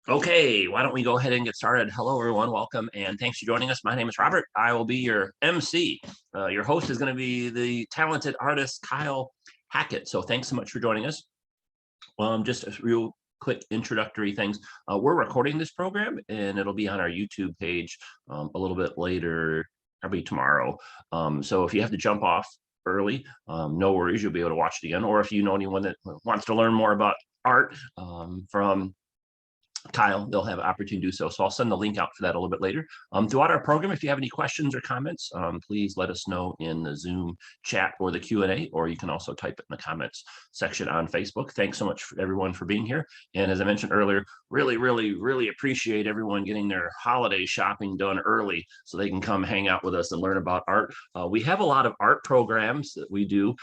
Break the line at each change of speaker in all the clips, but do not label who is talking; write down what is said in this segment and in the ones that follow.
Okay, why don't we go ahead and get started? Hello, everyone. Welcome, and thanks for joining us. My name is Robert. I will be your MC. Your host is going to be the talented artist Kyle Hackett. So thanks so much for joining us. Just a real quick introductory things. We're recording this program, and it'll be on our YouTube page a little bit later, probably tomorrow. So if you have to jump off early, no worries. You'll be able to watch it again. Or if you know anyone that wants to learn more about art from Kyle, they'll have an opportunity to do so. So I'll send the link out for that a little bit later. Throughout our program, if you have any questions or comments, please let us know in the Zoom chat or the Q&A, or you can also type it in the comments section on Facebook. Thanks so much for everyone for being here. And as I mentioned earlier, really appreciate everyone getting their holiday shopping done early so they can come hang out with us and learn about art. We have a lot of art programs that we do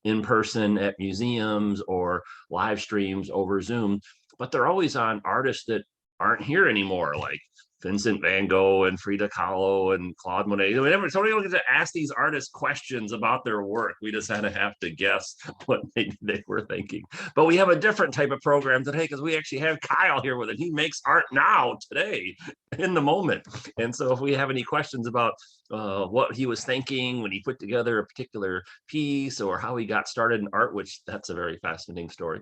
in person at museums or live streams over Zoom, but they're always on artists that aren't here anymore, like Vincent Van Gogh and Frida Kahlo and Claude Monet. Whenever somebody gets to ask these artists questions about their work, we just kind of have to guess what maybe they were thinking. But we have a different type of program today because we actually have Kyle here with it. He makes art now, today, in the moment. And so if we have any questions about what he was thinking when he put together a particular piece or how he got started in art, which that's a very fascinating story.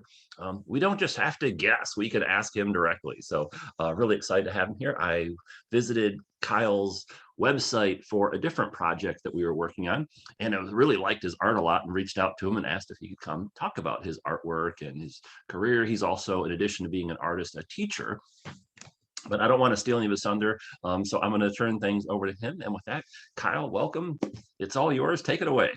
We don't just have to guess, we could ask him directly. So really excited to have him here. I visited Kyle's website for a different project that we were working on, and I really liked his art a lot and reached out to him and asked if he could come talk about his artwork and his career. He's also, in addition to being an artist, a teacher. But I don't want to steal any of his thunder, so I'm going to turn things over to him. And with that, Kyle, welcome. It's all yours. Take it away.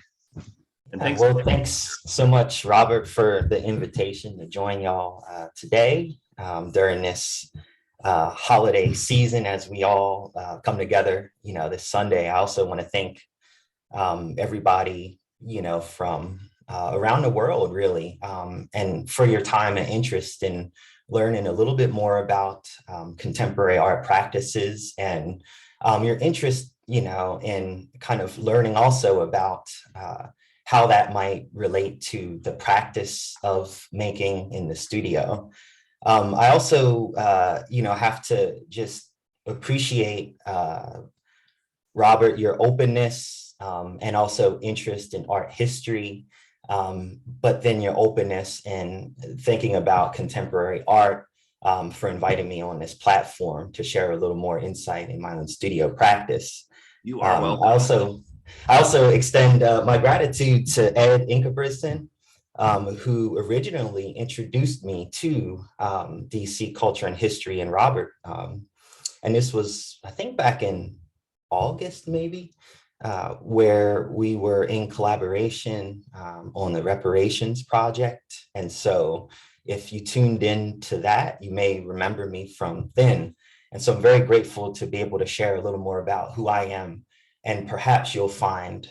And thanks. Well, thanks so much, Robert, for the invitation to join y'all today during this holiday season as we all come together, this Sunday. I also want to thank everybody, from around the world, really, and for your time and interest in learning a little bit more about contemporary art practices and your interest, in kind of learning also about how that might relate to the practice of making in the studio. I also, have to just appreciate, Robert, your openness and also interest in art history, but then your openness in thinking about contemporary art for inviting me on this platform to share a little more insight in my own studio practice.
You are welcome.
I also extend my gratitude to Ed Ingebrigtsen, who originally introduced me to DC culture and history and Robert. And this was, I think, back in August, maybe, where we were in collaboration on the reparations project. And so if you tuned in to that, you may remember me from then. And so I'm very grateful to be able to share a little more about who I am. And perhaps you'll find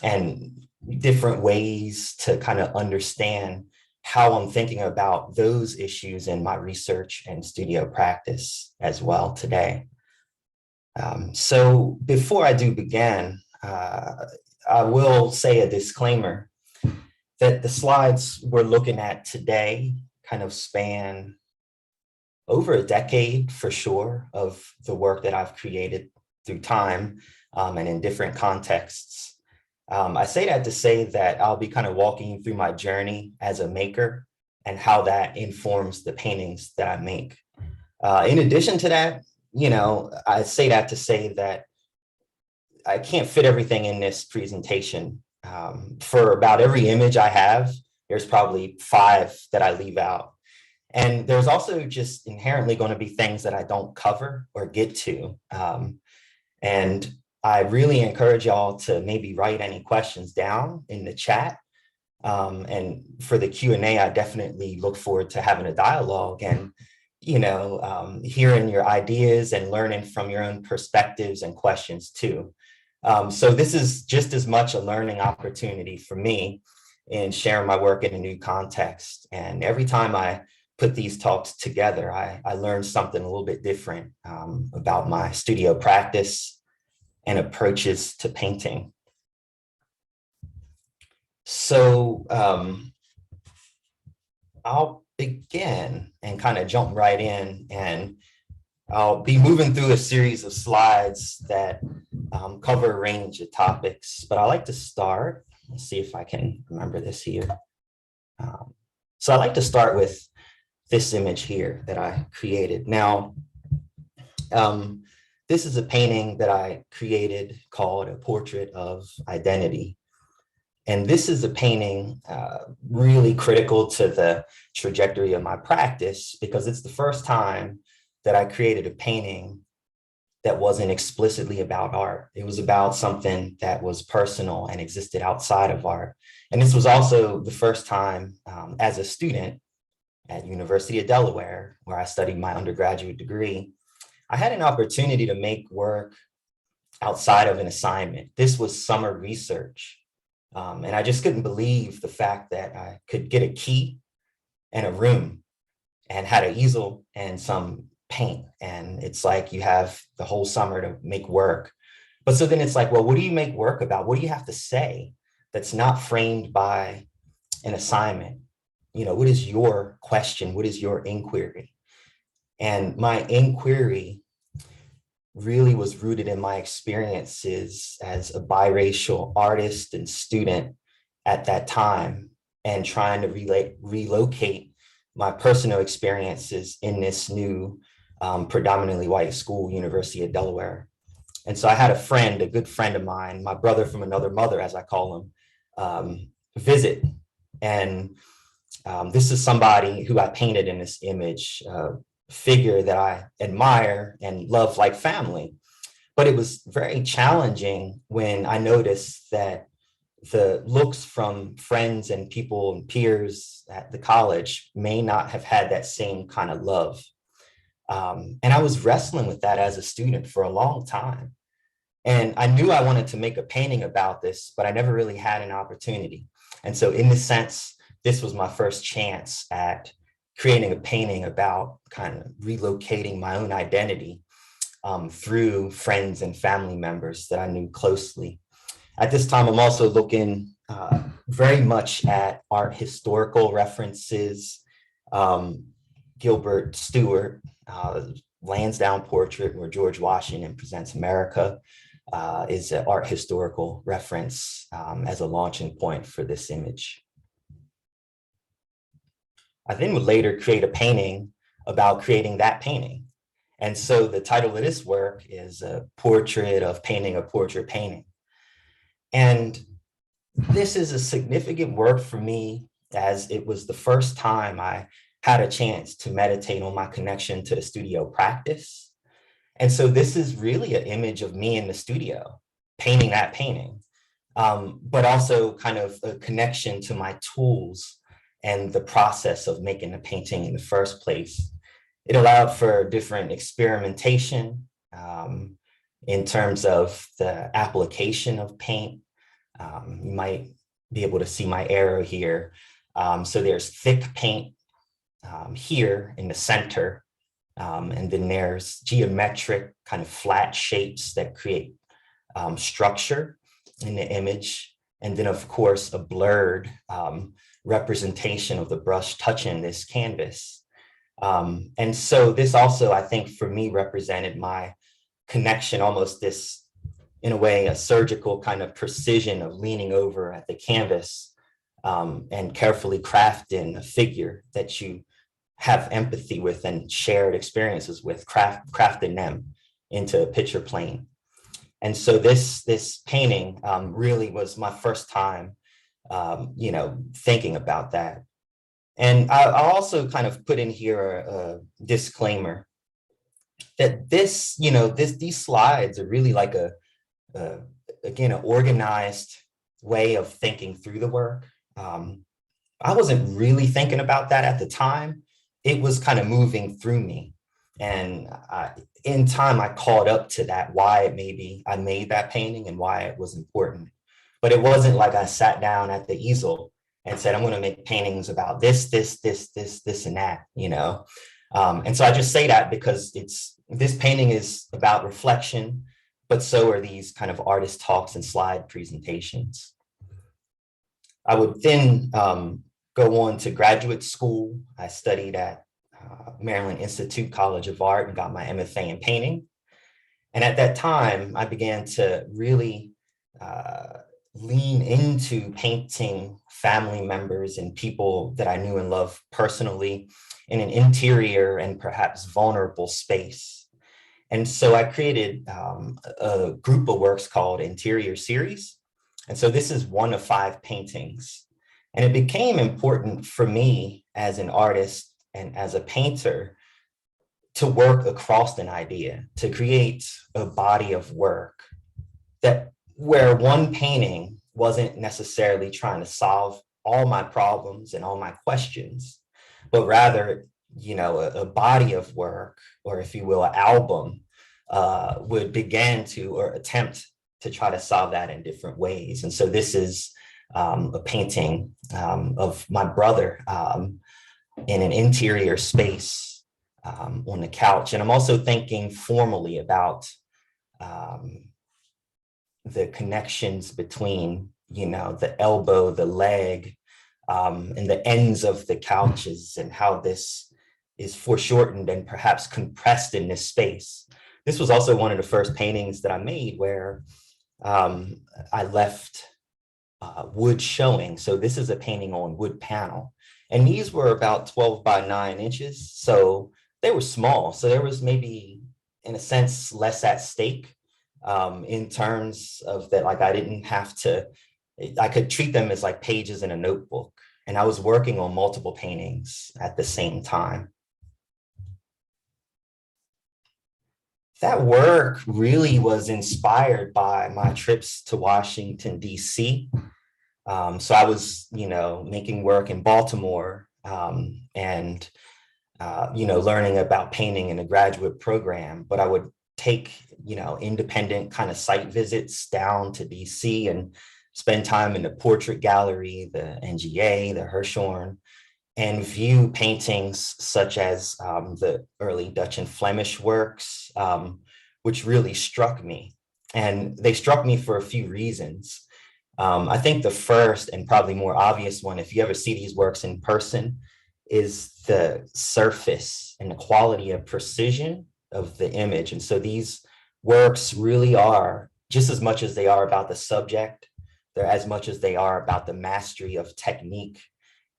and different ways to kind of understand how I'm thinking about those issues in my research and studio practice as well today. So before I do begin, I will say a disclaimer that the slides we're looking at today kind of span over a decade for sure of the work that I've created through time and in different contexts. I say that to say that I'll be kind of walking you through my journey as a maker and how that informs the paintings that I make. In addition to that, I say that to say that I can't fit everything in this presentation. For about every image I have, there's probably 5 that I leave out. And there's also just inherently going to be things that I don't cover or get to. And I really encourage y'all to maybe write any questions down in the chat. And for the Q&A, I definitely look forward to having a dialogue and, hearing your ideas and learning from your own perspectives and questions too. So this is just as much a learning opportunity for me in sharing my work in a new context. And every time I put these talks together, I learned something a little bit different about my studio practice and approaches to painting. So I'll begin and kind of jump right in, and I'll be moving through a series of slides that cover a range of topics, but I like to start. Let's see if I can remember this here. So I like to start with this image here that I created. Now, this is a painting that I created called A Portrait of Identity. And this is a painting really critical to the trajectory of my practice, because it's the first time that I created a painting that wasn't explicitly about art. It was about something that was personal and existed outside of art. And this was also the first time as a student at University of Delaware, where I studied my undergraduate degree, I had an opportunity to make work outside of an assignment. This was summer research. And I just couldn't believe the fact that I could get a key and a room and had an easel and some paint. And it's like you have the whole summer to make work. But so then it's like, well, what do you make work about? What do you have to say that's not framed by an assignment? You know, what is your question? What is your inquiry? And my inquiry really was rooted in my experiences as a biracial artist and student at that time, and trying to relocate my personal experiences in this new predominantly white school, University of Delaware. And so I had a friend, a good friend of mine, my brother from another mother, as I call him, visit. And this is somebody who I painted in this image, figure that I admire and love like family. But it was very challenging when I noticed that the looks from friends and people and peers at the college may not have had that same kind of love. And I was wrestling with that as a student for a long time. And I knew I wanted to make a painting about this, but I never really had an opportunity. And so in this sense, this was my first chance at creating a painting about kind of relocating my own identity through friends and family members that I knew closely. At this time, I'm also looking very much at art historical references. Gilbert Stuart, Lansdowne portrait where George Washington presents America is an art historical reference as a launching point for this image. I then would later create a painting about creating that painting. And so the title of this work is A Portrait of Painting a Portrait Painting. And this is a significant work for me, as it was the first time I had a chance to meditate on my connection to the studio practice. And so this is really an image of me in the studio, painting that painting, but also kind of a connection to my tools and the process of making the painting in the first place. It allowed for different experimentation in terms of the application of paint. You might be able to see my arrow here. So there's thick paint here in the center, and then there's geometric kind of flat shapes that create structure in the image. And then of course, a blurred representation of the brush touching this canvas. And so this also, I think, for me, represented my connection, almost this, in a way, a surgical kind of precision of leaning over at the canvas and carefully crafting a figure that you have empathy with and shared experiences with, crafting them into a picture plane. And so this painting really was my first time thinking about that. And I'll also kind of put in here a disclaimer that these slides are really like again, an organized way of thinking through the work. I wasn't really thinking about that at the time. It was kind of moving through me. And in time, I caught up to that, why maybe I made that painting and why it was important. But it wasn't like I sat down at the easel and said, I'm going to make paintings about this, and that, And so I just say that because this painting is about reflection, but so are these kind of artist talks and slide presentations. I would then go on to graduate school. I studied at Maryland Institute College of Art and got my MFA in painting. And at that time, I began to really lean into painting family members and people that I knew and loved personally in an interior and perhaps vulnerable space. And so I created a group of works called Interior Series. And so this is one of 5 paintings. And it became important for me as an artist and as a painter to work across an idea, to create a body of work that where one painting wasn't necessarily trying to solve all my problems and all my questions, but rather, you know, a body of work, or if you will, an album, would begin to or attempt to try to solve that in different ways. And so this is a painting of my brother in an interior space on the couch. And I'm also thinking formally about the connections between, you know, the elbow, the leg, and the ends of the couches, and how this is foreshortened and perhaps compressed in this space. This was also one of the first paintings that I made where I left wood showing. So this is a painting on wood panel. And these were about 12 by 9 inches. So they were small. So there was maybe, in a sense, less at stake in terms of that, like I didn't have to, I could treat them as like pages in a notebook. And I was working on multiple paintings at the same time. That work really was inspired by my trips to Washington, D.C. So I was, you know, making work in Baltimore and, you know, learning about painting in a graduate program. But I would take, you know, independent kind of site visits down to DC and spend time in the portrait gallery, the NGA, the Hirshhorn, and view paintings such as the early Dutch and Flemish works, which really struck me. And they struck me for a few reasons. I think the first and probably more obvious one, if you ever see these works in person, is the surface and the quality of precision of the image. And so these works really are, just as much as they are about the subject, they're as much as they are about the mastery of technique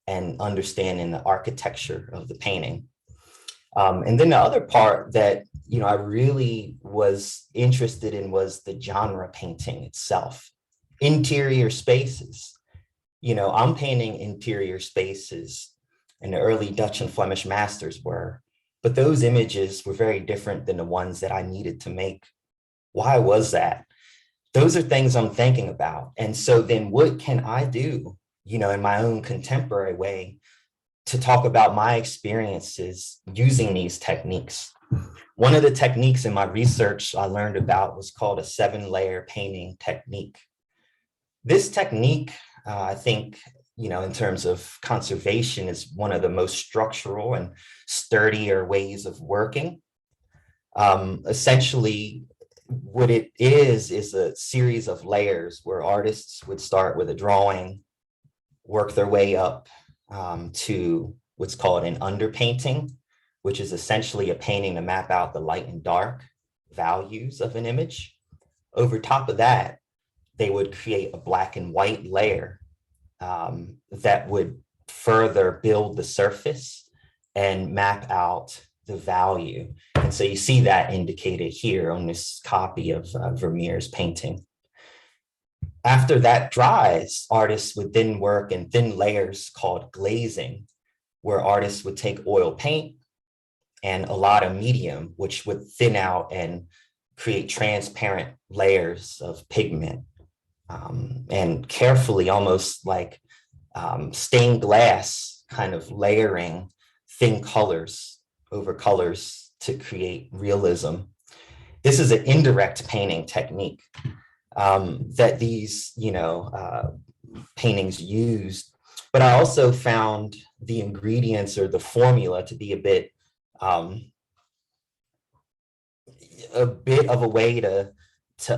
and understanding the architecture of the painting. And then the other part that, you know, I really was interested in was the genre painting itself. Interior spaces. You know, I'm painting interior spaces, and the early Dutch and Flemish masters were, but those images were very different than the ones that I needed to make. Why was that? Those are things I'm thinking about. And so then what can I do, you know, in my own contemporary way to talk about my experiences using these techniques? One of the techniques in my research I learned about was called a 7-layer painting technique. This technique, I think, you know, in terms of conservation, is one of the most structural and sturdier ways of working. Essentially, what it is a series of layers where artists would start with a drawing, work their way up to what's called an underpainting, which is essentially a painting to map out the light and dark values of an image. Over top of that, they would create a black and white layer that would further build the surface and map out the value. And so you see that indicated here on this copy of Vermeer's painting. After that dries, artists would then work in thin layers called glazing, where artists would take oil paint and a lot of medium, which would thin out and create transparent layers of pigment. And carefully, almost like stained glass, kind of layering thin colors over colors to create realism. This is an indirect painting technique that these, you know, paintings used. But I also found the ingredients or the formula to be a bit of a way to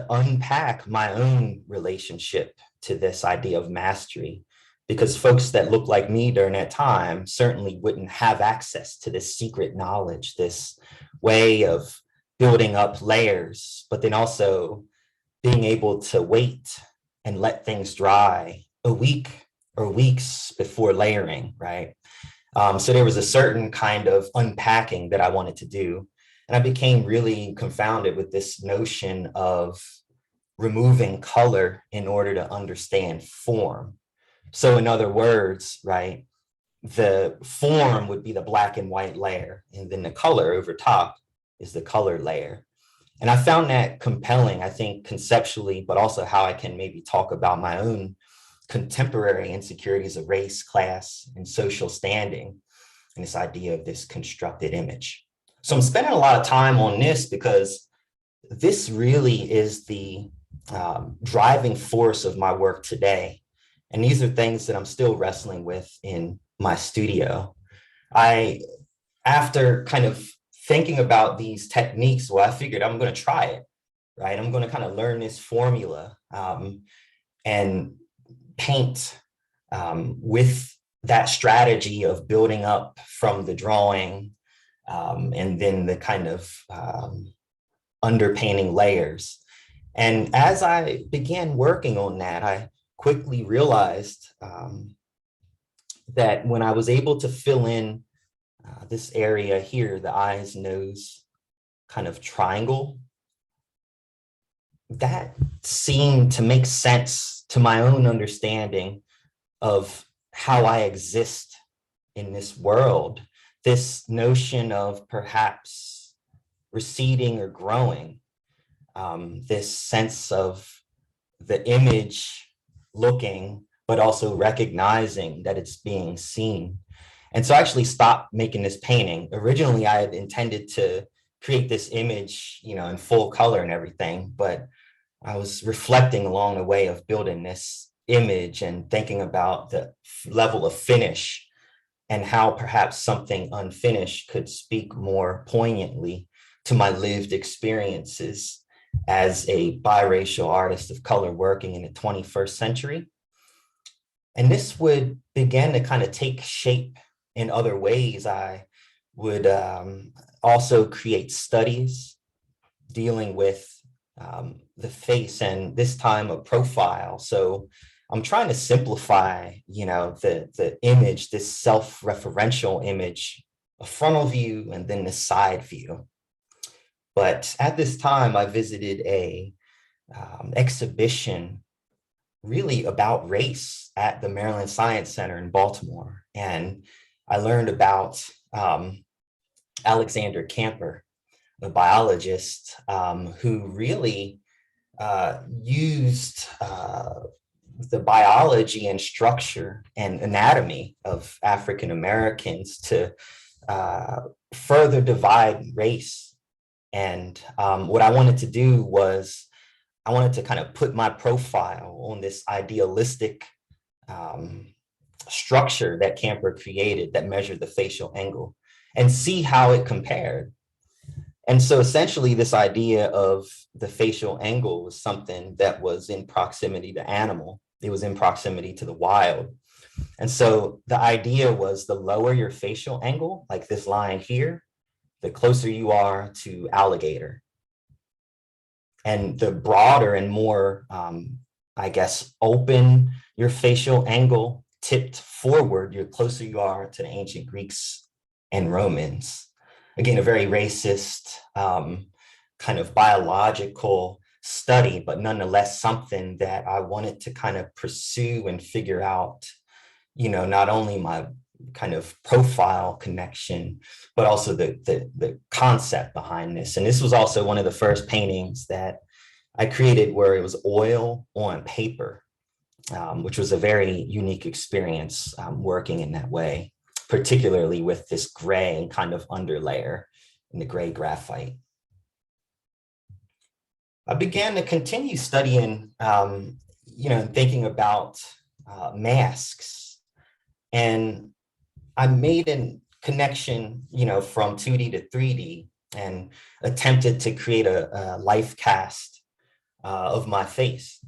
unpack my own relationship to this idea of mastery. because folks that look like me during that time certainly wouldn't have access to this secret knowledge, this way of building up layers, but then also being able to wait and let things dry a week or weeks before layering, right? So there was a certain kind of unpacking that I wanted to do. And I became really confounded with this notion of removing color in order to understand form. So in other words, right, the form would be the black and white layer, and then the color over top is the color layer. And I found that compelling, I think, conceptually, but also how I can maybe talk about my own contemporary insecurities of race, class, and social standing, and this idea of this constructed image. So I'm spending a lot of time on this because this really is the driving force of my work today. And these are things that I'm still wrestling with in my studio. After kind of thinking about these techniques, well, I figured I'm going to try it, right? I'm going to kind of learn this formula and paint with that strategy of building up from the drawing and then the kind of underpainting layers. And as I began working on that, I quickly realized that when I was able to fill in this area here, the eyes, nose kind of triangle, that seemed to make sense to my own understanding of how I exist in this world, this notion of perhaps receding or growing, this sense of the image looking, but also recognizing that it's being seen. And so I actually stopped making this painting. Originally, I had intended to create this image, in full color and everything, but I was reflecting along the way of building this image and thinking about the level of finish and how perhaps something unfinished could speak more poignantly to my lived experiences as a biracial artist of color working in the 21st century. And this would begin to kind of take shape in other ways. I would also create studies dealing with the face, and this time a profile. So I'm trying to simplify, the image, this self-referential image, a frontal view and then the side view. But at this time, I visited a exhibition really about race at the Maryland Science Center in Baltimore. And I learned about Alexander Camper, a biologist who really used the biology and structure and anatomy of African Americans to further divide race. And what I wanted to do was I wanted to kind of put my profile on this idealistic structure that Camper created that measured the facial angle and see how it compared. And so essentially this idea of the facial angle was something that was in proximity to animal. It was in proximity to the wild. And so the idea was the lower your facial angle, like this line here, the closer you are to alligator. And the broader and more, open your facial angle tipped forward, the closer you are to the ancient Greeks and Romans. Again, a very racist kind of biological study, but nonetheless something that I wanted to kind of pursue and figure out, not only my kind of profile connection, but also the concept behind this. And this was also one of the first paintings that I created where it was oil on paper, which was a very unique experience working in that way, particularly with this gray kind of underlayer in the gray graphite. I began to continue studying, thinking about masks. And I made a connection, from 2D to 3D and attempted to create a life cast of my face.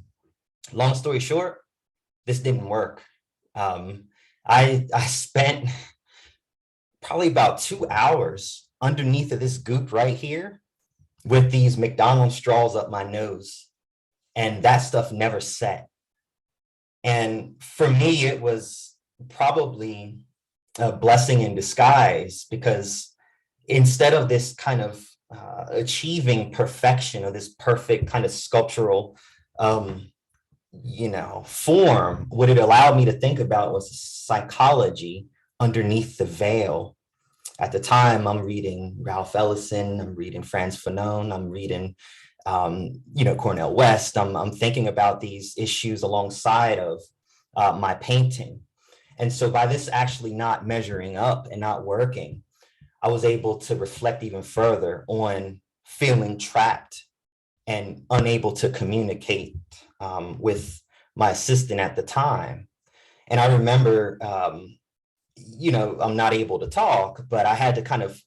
Long story short, this didn't work. I spent probably about 2 hours underneath of this goop right here with these McDonald's straws up my nose, and that stuff never set. And for me, it was probably a blessing in disguise, because instead of this kind of achieving perfection, or this perfect kind of sculptural form, what it allowed me to think about was psychology underneath the veil. At the time, I'm reading Ralph Ellison, I'm reading Frantz Fanon, I'm reading Cornel West. I'm thinking about these issues alongside of my painting. And so by this actually not measuring up and not working, I was able to reflect even further on feeling trapped and unable to communicate with my assistant at the time. And I remember, I'm not able to talk, but I had to kind of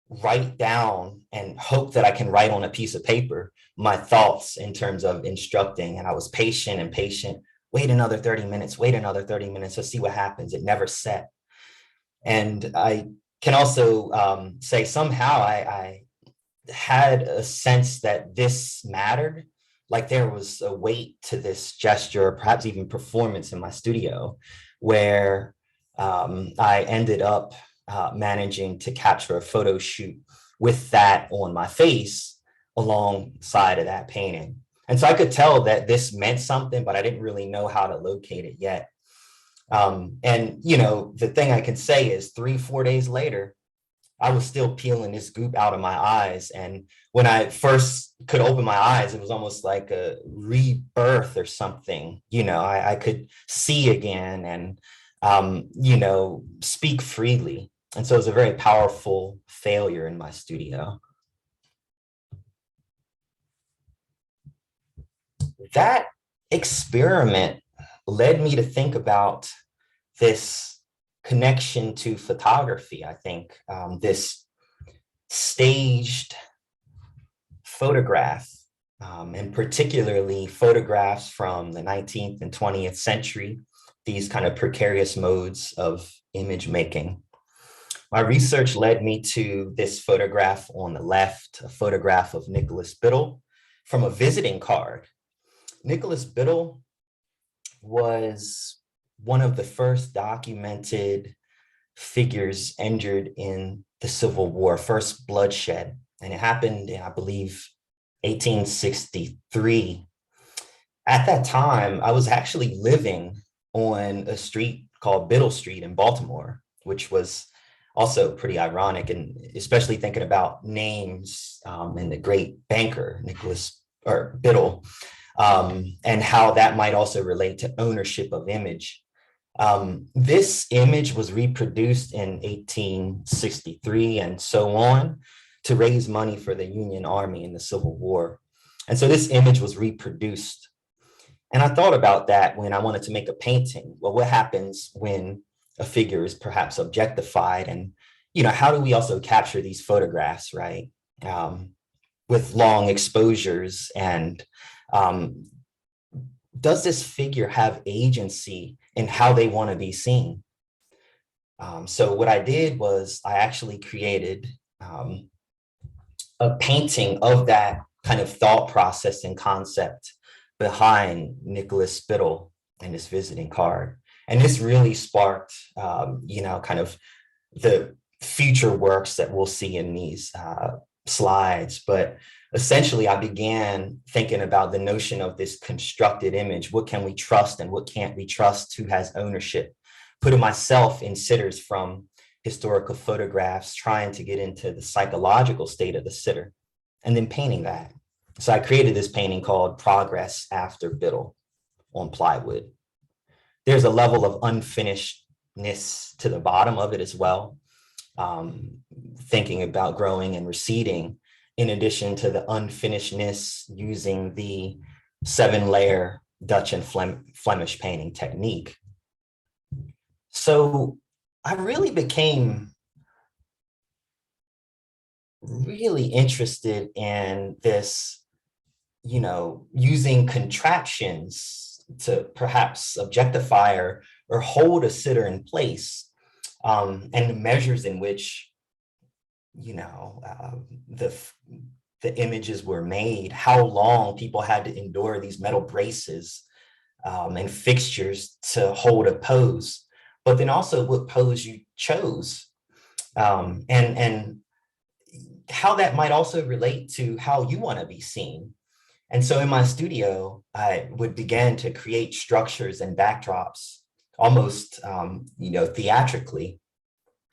write down and hope that I can write on a piece of paper my thoughts in terms of instructing. And I was patient and patient. Wait another 30 minutes, wait another 30 minutes, let's see what happens. It never set. And I can also say somehow I had a sense that this mattered, like there was a weight to this gesture, perhaps even performance in my studio, where I ended up managing to capture a photo shoot with that on my face alongside of that painting. And so I could tell that this meant something, but I didn't really know how to locate it yet. The thing I can say is 3-4 days later, I was still peeling this goop out of my eyes. And when I first could open my eyes, it was almost like a rebirth or something. I could see again and, speak freely. And so it was a very powerful failure in my studio. That experiment led me to think about this connection to photography. I think this staged photograph, and particularly photographs from the 19th and 20th century, these kind of precarious modes of image making. My research led me to this photograph on the left, a photograph of Nicholas Biddle from a visiting card. Nicholas Biddle was one of the first documented figures injured in the Civil War, first bloodshed. And it happened in, I believe, 1863. At that time, I was actually living on a street called Biddle Street in Baltimore, which was also pretty ironic, and especially thinking about names and the great banker, Biddle, and how that might also relate to ownership of image. This image was reproduced in 1863 and so on to raise money for the Union Army in the Civil War. And so this image was reproduced. And I thought about that when I wanted to make a painting. Well, what happens when a figure is perhaps objectified? And, how do we also capture these photographs, right? With long exposures, and does this figure have agency in how they want to be seen? So what I did was I actually created a painting of that kind of thought process and concept behind Nicholas Biddle and this visiting card. And this really sparked, kind of the future works that we'll see in these slides. But essentially, I began thinking about the notion of this constructed image. What can we trust and what can't we trust? Who has ownership? Putting myself in sitters from historical photographs, trying to get into the psychological state of the sitter, and then painting that. So I created this painting called Progress After Biddle on plywood. There's a level of unfinishedness to the bottom of it as well. Thinking about growing and receding, in addition to the unfinishedness using the 7-layer Dutch and Flemish painting technique. So I really became really interested in this, using contraptions to perhaps objectify or or hold a sitter in place, and the measures in which, the images were made, how long people had to endure these metal braces and fixtures to hold a pose, but then also what pose you chose, and how that might also relate to how you want to be seen. And so in my studio, I would begin to create structures and backdrops almost, theatrically.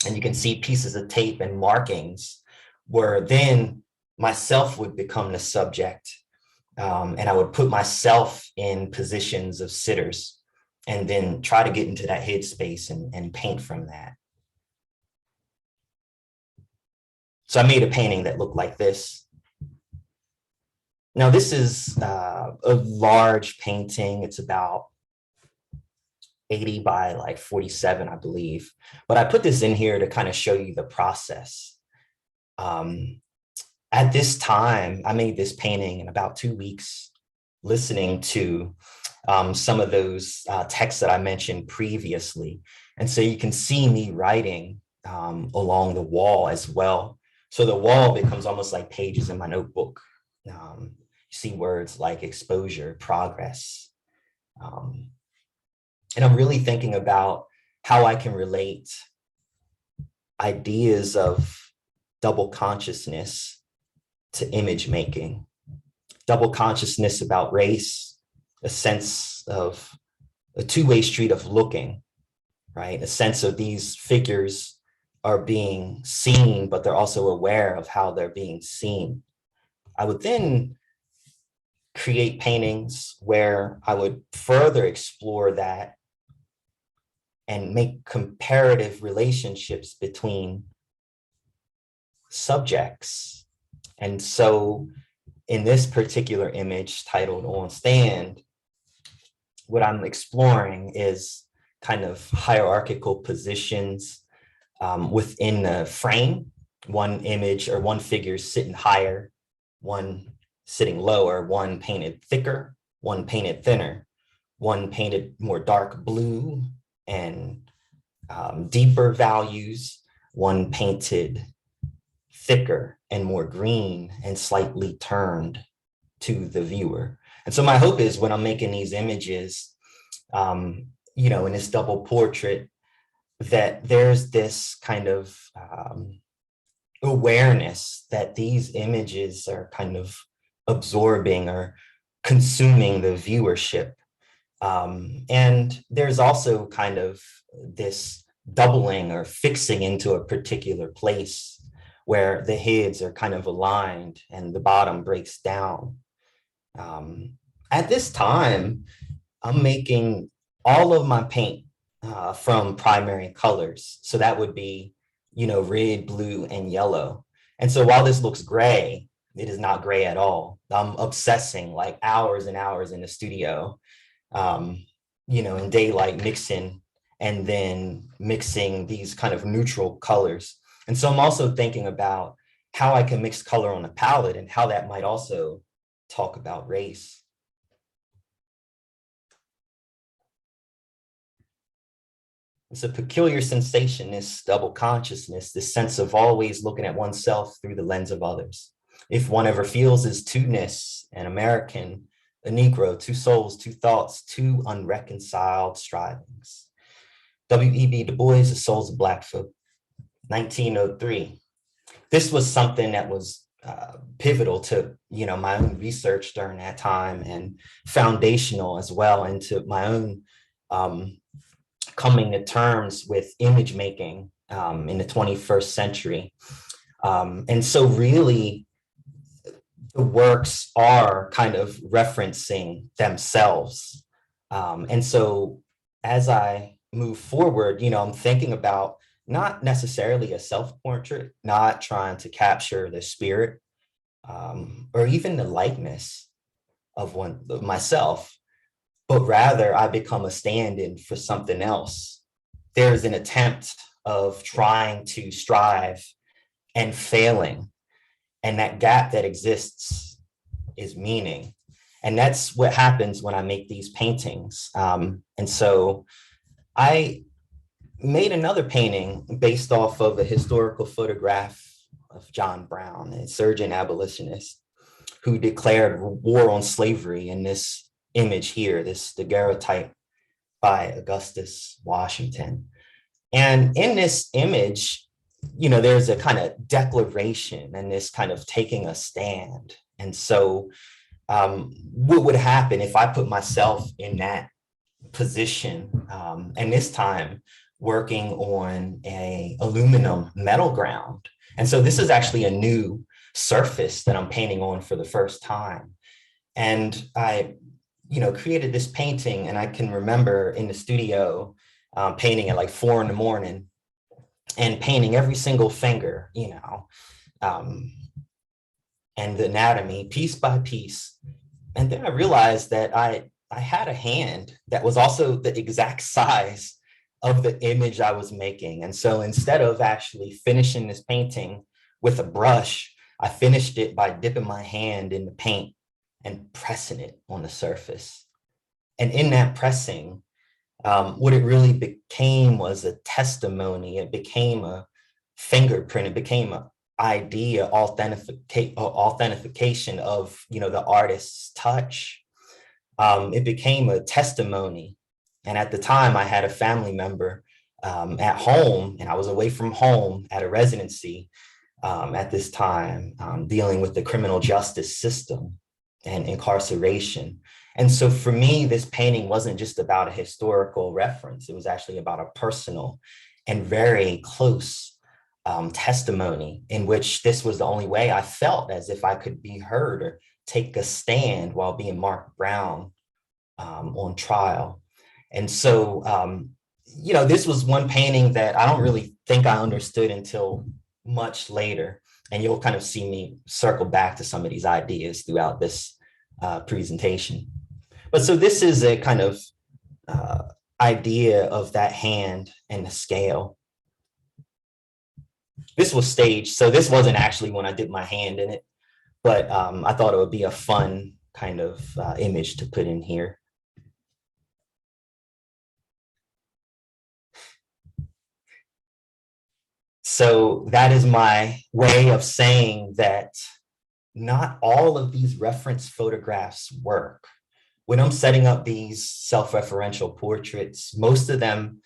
And you can see pieces of tape and markings where then myself would become the subject. And I would put myself in positions of sitters and then try to get into that headspace and paint from that. So I made a painting that looked like this. Now this is a large painting. It's about 80 by like 47, I believe. But I put this in here to kind of show you the process. At this time, I made this painting in about 2 weeks, listening to some of those texts that I mentioned previously. And so you can see me writing along the wall as well. So the wall becomes almost like pages in my notebook. You see words like exposure, progress. And I'm really thinking about how I can relate ideas of double consciousness to image making. Double consciousness about race, a sense of a two-way street of looking, right? A sense of these figures are being seen, but they're also aware of how they're being seen. I would then create paintings where I would further explore that and make comparative relationships between subjects. And so in this particular image titled On Stand, what I'm exploring is kind of hierarchical positions within the frame. One image or one figure sitting higher, one sitting lower, one painted thicker, one painted thinner, one painted more dark blue and deeper values, one painted thicker and more green and slightly turned to the viewer. And so my hope is when I'm making these images, in this double portrait, that there's this kind of awareness that these images are kind of absorbing or consuming the viewership. And there's also kind of this doubling or fixing into a particular place where the heads are kind of aligned and the bottom breaks down. At this time, I'm making all of my paint from primary colors. So that would be, red, blue, and yellow. And so while this looks gray, it is not gray at all. I'm obsessing like hours and hours in the studio, in daylight mixing and then mixing these kind of neutral colors. And so I'm also thinking about how I can mix color on the palette and how that might also talk about race. It's a peculiar sensation, this double consciousness, this sense of always looking at oneself through the lens of others. If one ever feels as two-ness, an American, a Negro, two souls, two thoughts, two unreconciled strivings. W.E.B. Du Bois, The Souls of Black Folk, 1903. This was something that was pivotal to, my own research during that time and foundational as well into my own coming to terms with image making in the 21st century. And so really, the works are kind of referencing themselves. And so as I move forward, I'm thinking about not necessarily a self-portrait, not trying to capture the spirit or even the likeness of myself, but rather I become a stand-in for something else. There's an attempt of trying to strive and failing. And that gap that exists is meaning. And that's what happens when I make these paintings. And so I made another painting based off of a historical photograph of John Brown, a surgeon abolitionist who declared war on slavery in this image here, this daguerreotype by Augustus Washington. And in this image, there's a kind of declaration and this kind of taking a stand. And so what would happen if I put myself in that position, and this time working on a aluminum metal ground. And so this is actually a new surface that I'm painting on for the first time. And I, created this painting, and I can remember in the studio painting at like 4 a.m. and painting every single finger, and the anatomy piece by piece. And then I realized that I had a hand that was also the exact size of the image I was making. And so instead of actually finishing this painting with a brush, I finished it by dipping my hand in the paint and pressing it on the surface. And in that pressing, what it really became was a testimony. It became a fingerprint. It became an idea, authentication of, the artist's touch. It became a testimony. And at the time, I had a family member at home, and I was away from home at a residency at this time, dealing with the criminal justice system and incarceration. And so for me, this painting wasn't just about a historical reference. It was actually about a personal and very close testimony in which this was the only way I felt as if I could be heard or take a stand while being Mark Brown on trial. And so, this was one painting that I don't really think I understood until much later. And you'll kind of see me circle back to some of these ideas throughout this presentation. But so this is a kind of idea of that hand and the scale. This was staged, so this wasn't actually when I dipped my hand in it, but I thought it would be a fun kind of image to put in here. So that is my way of saying that not all of these reference photographs work. When I'm setting up these self-referential portraits, most of them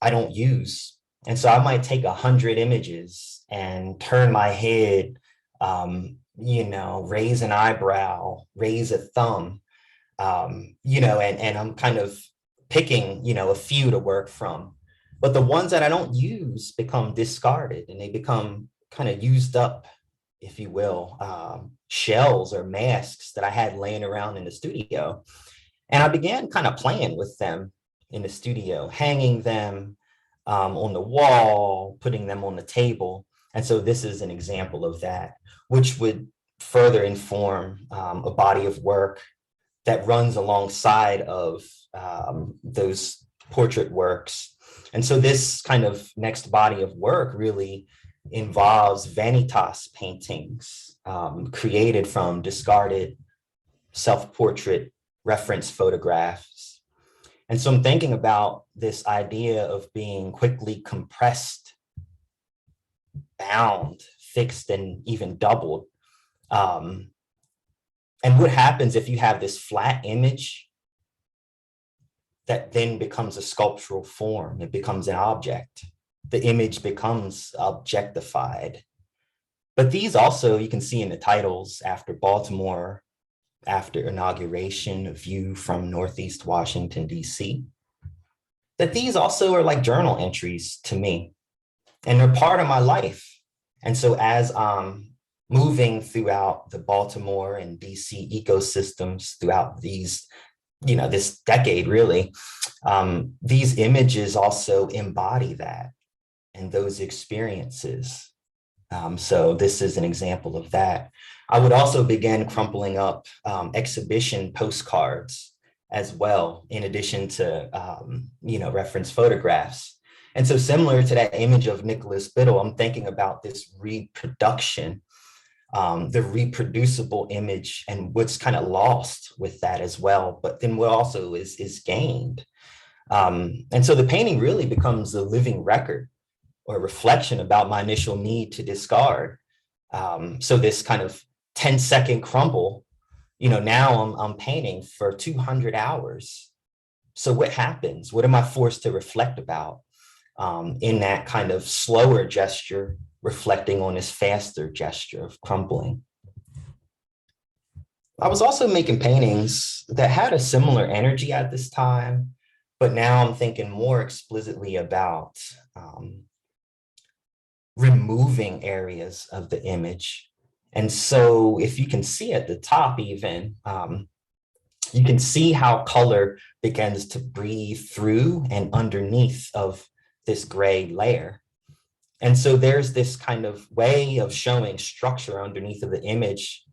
I don't use. And so I might take 100 images and turn my head, raise an eyebrow, raise a thumb, and I'm kind of picking, a few to work from. But the ones that I don't use become discarded, and they become kind of used up, if you will, shells or masks that I had laying around in the studio. And I began kind of playing with them in the studio, hanging them on the wall, putting them on the table. And so this is an example of that, which would further inform a body of work that runs alongside of those portrait works. And so this kind of next body of work really involves Vanitas paintings created from discarded self-portrait reference photographs. And so I'm thinking about this idea of being quickly compressed, bound, fixed, and even doubled. And what happens if you have this flat image that then becomes a sculptural form? It becomes an object. The image becomes objectified. But these also, you can see in the titles, after Baltimore, after inauguration, a view from Northeast Washington, D.C., that these also are like journal entries to me, and they're part of my life. And so as I'm moving throughout the Baltimore and D.C. ecosystems throughout these, this decade, really, these images also embody that and those experiences. So this is an example of that. I would also begin crumpling up exhibition postcards as well, in addition to, reference photographs. And so similar to that image of Nicholas Biddle, I'm thinking about this reproduction, the reproducible image, and what's kind of lost with that as well, but then what also is gained. And so the painting really becomes a living record or a reflection about my initial need to discard. So this kind of 10-second crumble, now I'm painting for 200 hours. So what happens? What am I forced to reflect about in that kind of slower gesture, reflecting on this faster gesture of crumbling? I was also making paintings that had a similar energy at this time, but now I'm thinking more explicitly about removing areas of the image. And so if you can see at the top even, you can see how color begins to breathe through and underneath of this gray layer. And so there's this kind of way of showing structure underneath of the image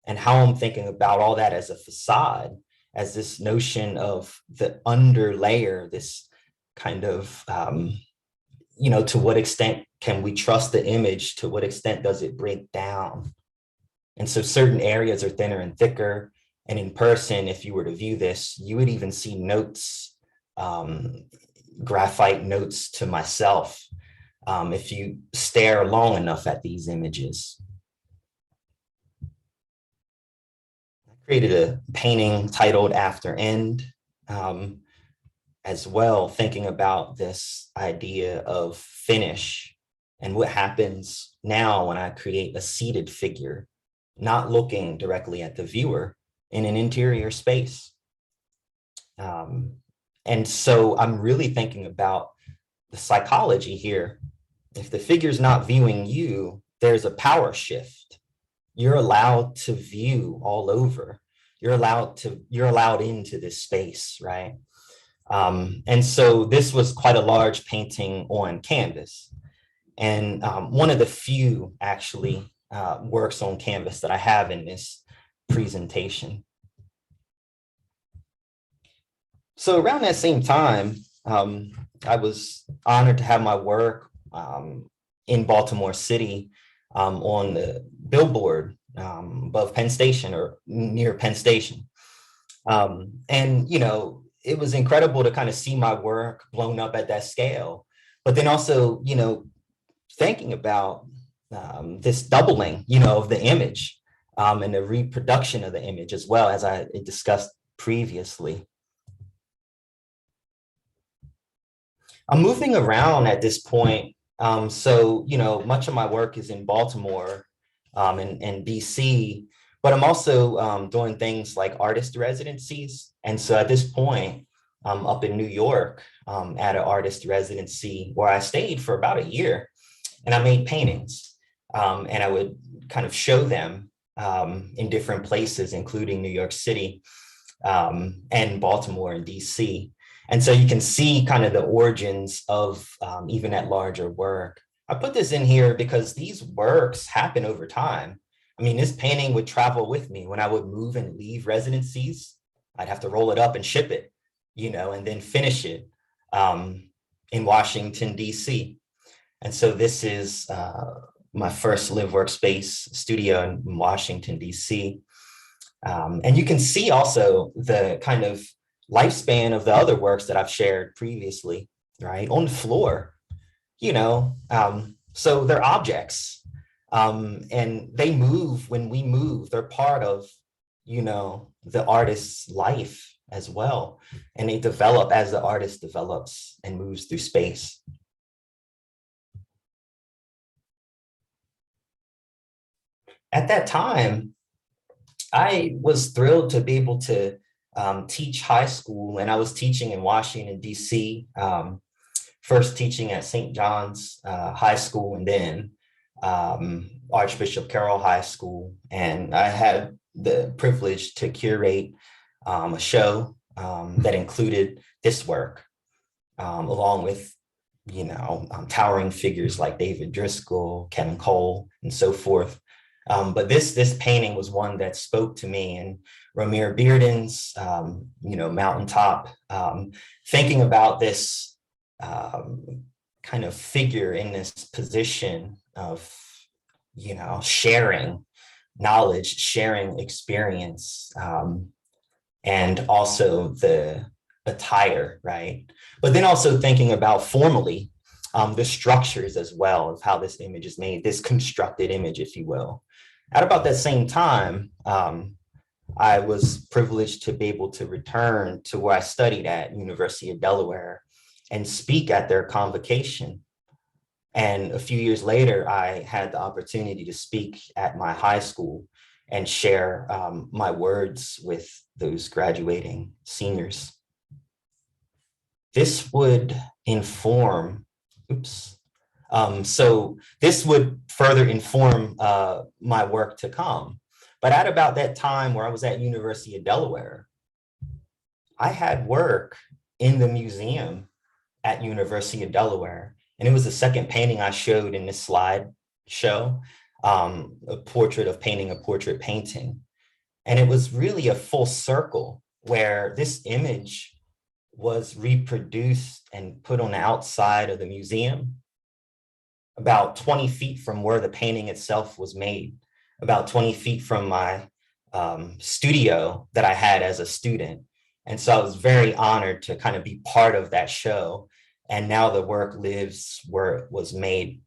and how I'm thinking about all that as a facade, as this notion of the under layer, this kind of, to what extent can we trust the image? To what extent does it break down? And so certain areas are thinner and thicker. And in person, if you were to view this, you would even see notes, graphite notes to myself, if you stare long enough at these images. I created a painting titled After End, as well, thinking about this idea of finish and what happens now when I create a seated figure, not looking directly at the viewer in an interior space. And so I'm really thinking about the psychology here. If the figure's not viewing you, there's a power shift. You're allowed to view all over. You're allowed into this space, right? And so this was quite a large painting on canvas. And one of the few actually works on canvas that I have in this presentation. So around that same time, I was honored to have my work in Baltimore City on the billboard above Penn Station or near Penn Station. And, it was incredible to kind of see my work blown up at that scale, but then also, thinking about this doubling, of the image and the reproduction of the image as well, as I discussed previously. I'm moving around at this point. So, much of my work is in Baltimore and DC, but I'm also doing things like artist residencies. And so at this point, I'm up in New York at an artist residency where I stayed for about a year, and I made paintings and I would kind of show them in different places, including New York City and Baltimore and DC. And so you can see kind of the origins of even that larger work. I put this in here because these works happen over time. I mean, this painting would travel with me when I would move and leave residencies. I'd have to roll it up and ship it, and then finish it in Washington, DC. And so this is my first live workspace studio in Washington, DC. And you can see also the kind of lifespan of the other works that I've shared previously, right? On the floor, so they're objects and they move when we move. They're part of, the artist's life as well. And they develop as the artist develops and moves through space. At that time, I was thrilled to be able to teach high school, and I was teaching in Washington, DC, first teaching at St. John's High School and then Archbishop Carroll High School. And I had the privilege to curate a show that included this work, along with, towering figures like David Driscoll, Kevin Cole, and so forth. But this painting was one that spoke to me, and Romare Bearden's, Mountaintop, thinking about this kind of figure in this position of, sharing knowledge, sharing experience, and also the attire, right? But then also thinking about formally the structures as well of how this image is made, this constructed image, if you will. At about that same time, I was privileged to be able to return to where I studied at University of Delaware and speak at their convocation. And a few years later, I had the opportunity to speak at my high school and share my words with those graduating seniors. This would inform, so this would further inform my work to come. But at about that time where I was at University of Delaware, I had work in the museum at University of Delaware. And it was the second painting I showed in this slide show, a portrait of painting a portrait painting. And it was really a full circle where this image was reproduced and put on the outside of the museum, about 20 feet from where the painting itself was made, about 20 feet from my studio that I had as a student. And so I was very honored to kind of be part of that show. And now the work lives where it was made.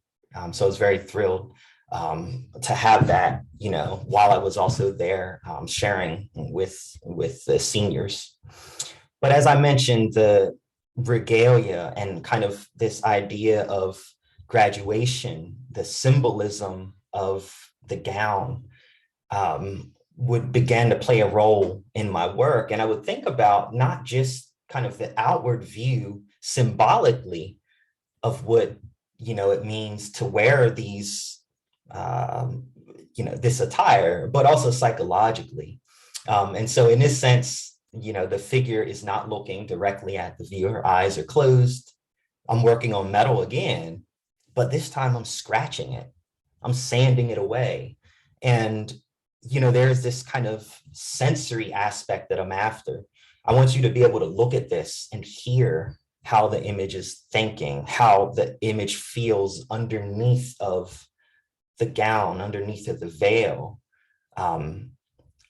So I was very thrilled to have that, you know, while I was also there sharing with the seniors. But as I mentioned, the regalia and kind of this idea of graduation, the symbolism of the gown would begin to play a role in my work. And I would think about not just kind of the outward view symbolically of what, you know, it means to wear these, you know, this attire, but also psychologically. And so in this sense, you know, the figure is not looking directly at the viewer, eyes are closed. I'm working on metal again, but this time I'm scratching it. I'm sanding it away. And, you know, there's this kind of sensory aspect that I'm after. I want you to be able to look at this and hear how the image is thinking, how the image feels underneath of the gown, underneath of the veil.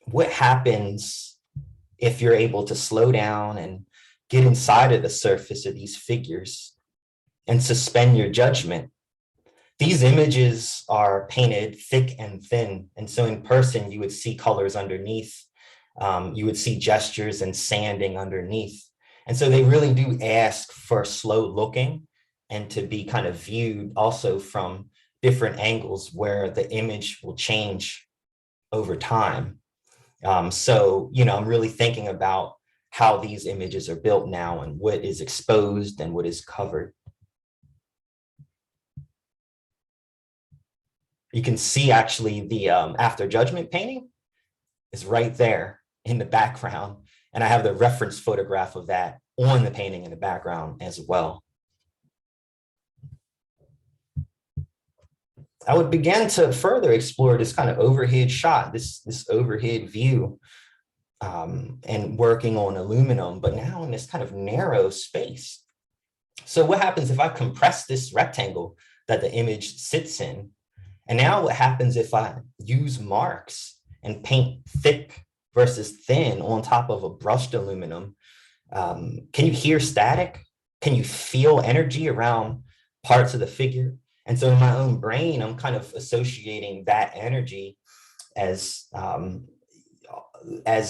What happens if you're able to slow down and get inside of the surface of these figures and suspend your judgment? These images are painted thick and thin. And so in person, you would see colors underneath. You would see gestures and sanding underneath. And so they really do ask for slow looking and to be kind of viewed also from different angles where the image will change over time. So, you know, I'm really thinking about how these images are built now and what is exposed and what is covered. You can see actually the after judgment painting is right there in the background. And I have the reference photograph of that on the painting in the background as well. I would begin to further explore this kind of overhead shot, this overhead view, and working on aluminum, but now in this kind of narrow space. So what happens if I compress this rectangle that the image sits in? And now what happens if I use marks and paint thick versus thin on top of a brushed aluminum? Can you hear static? Can you feel energy around parts of the figure? And so in my own brain, I'm kind of associating that energy as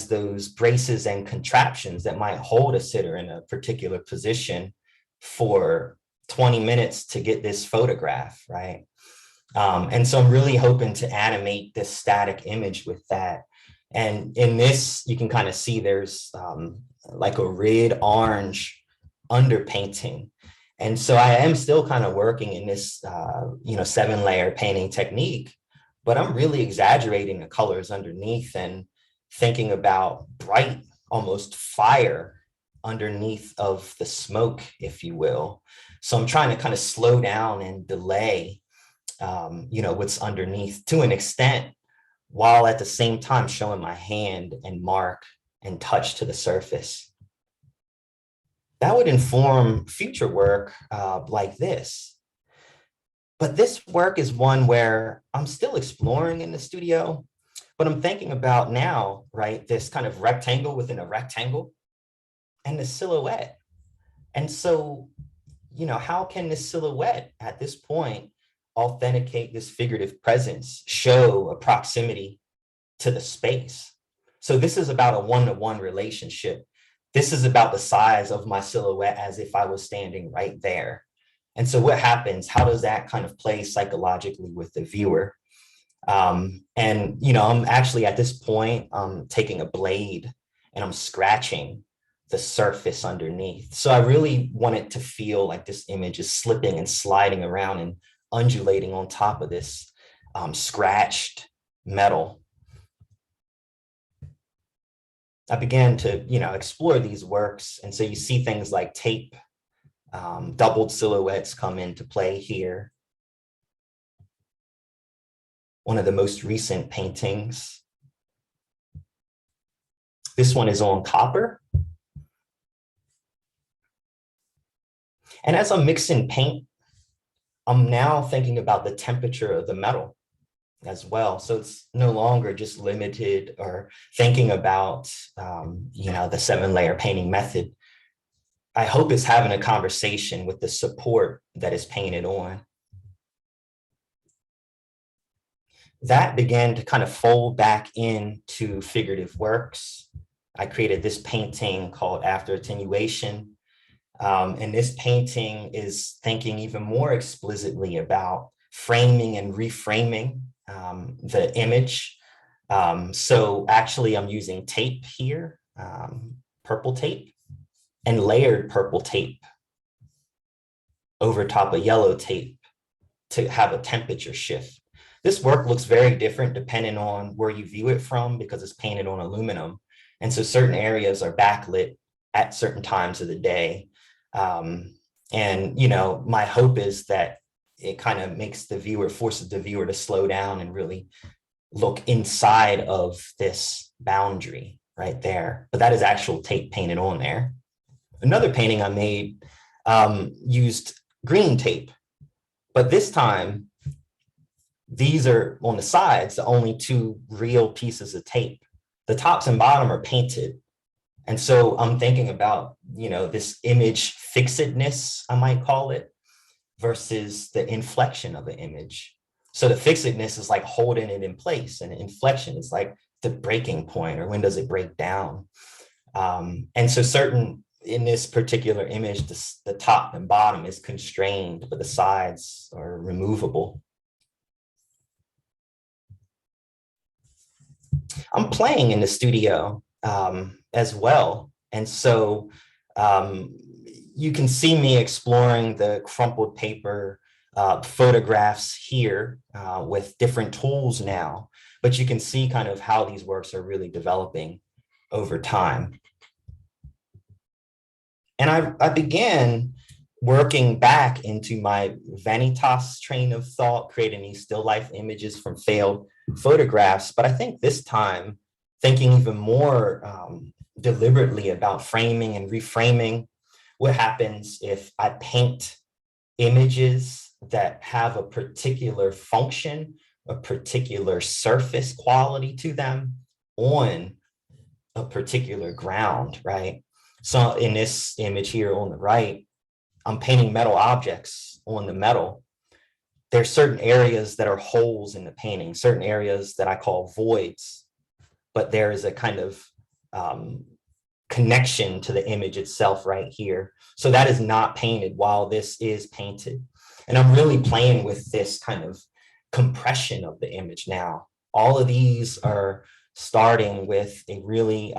those braces and contraptions that might hold a sitter in a particular position for 20 minutes to get this photograph, right? And so I'm really hoping to animate this static image with that. And in this, you can kind of see there's like a red orange underpainting. And so I am still kind of working in this, 7-layer painting technique, but I'm really exaggerating the colors underneath and thinking about bright, almost fire underneath of the smoke, if you will. So I'm trying to kind of slow down and delay, what's underneath to an extent, while at the same time showing my hand and mark and touch to the surface. That would inform future work like this. But this work is one where I'm still exploring in the studio, but I'm thinking about now, right, this kind of rectangle within a rectangle. and the silhouette. And so, how can the silhouette at this point authenticate this figurative presence, show a proximity to the space? So this is about a one-to-one relationship. This is about the size of my silhouette as if I was standing right there. And so what happens? How does that kind of play psychologically with the viewer? I'm actually at this point, taking a blade and I'm scratching the surface underneath. So I really want it to feel like this image is slipping and sliding around and undulating on top of this scratched metal. I began to, explore these works. And so you see things like tape, doubled silhouettes come into play here. One of the most recent paintings. This one is on copper. And as I'm mixing paint, I'm now thinking about the temperature of the metal as well. So it's no longer just limited or thinking about, the 7-layer painting method. I hope it's having a conversation with the support that is painted on. That began to kind of fold back into figurative works. I created this painting called After Attenuation. And this painting is thinking even more explicitly about framing and reframing the image. So actually I'm using tape here, purple tape, and layered purple tape over top of yellow tape to have a temperature shift. This work looks very different depending on where you view it from because it's painted on aluminum. And so certain areas are backlit at certain times of the day. My hope is that it kind of forces the viewer to slow down and really look inside of this boundary right there. But that is actual tape painted on there. Another painting I made used green tape, but this time, these are on the sides, the only two real pieces of tape. The tops and bottom are painted. And so I'm thinking about, this image fixedness, I might call it, versus the inflection of the image. So the fixedness is like holding it in place, and the inflection is like the breaking point, or when does it break down? And so in this particular image, the top and bottom is constrained, but the sides are removable. I'm playing in the studio as well. And so you can see me exploring the crumpled paper photographs here with different tools now, but you can see kind of how these works are really developing over time. And I began working back into my Vanitas train of thought, creating these still life images from failed photographs. But I think this time, thinking even more deliberately about framing and reframing, what happens if I paint images that have a particular function, a particular surface quality to them on a particular ground, right? So in this image here on the right, I'm painting metal objects on the metal. There's certain areas that are holes in the painting, certain areas that I call voids, but there is a kind of connection to the image itself right here. So that is not painted while this is painted. And I'm really playing with this kind of compression of the image now. All of these are starting with a really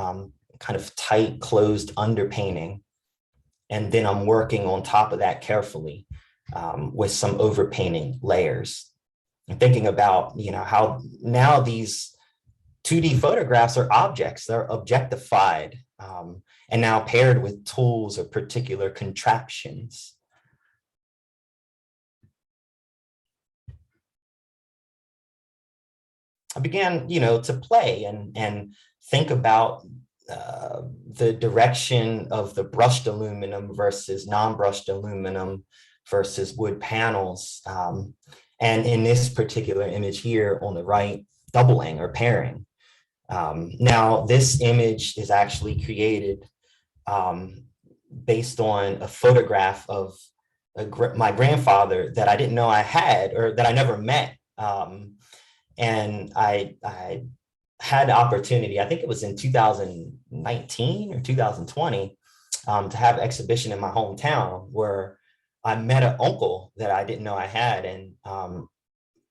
kind of tight, closed underpainting. And then I'm working on top of that carefully with some overpainting layers. And thinking about, how now these 2D photographs are objects, they're objectified, and now paired with tools or particular contraptions. I began, to play and think about the direction of the brushed aluminum versus non-brushed aluminum versus wood panels. And in this particular image here on the right, doubling or pairing. Now, this image is actually created based on a photograph of my grandfather that I didn't know I had, or that I never met. And I had the opportunity, I think it was in 2019 or 2020, to have an exhibition in my hometown where I met an uncle that I didn't know I had. And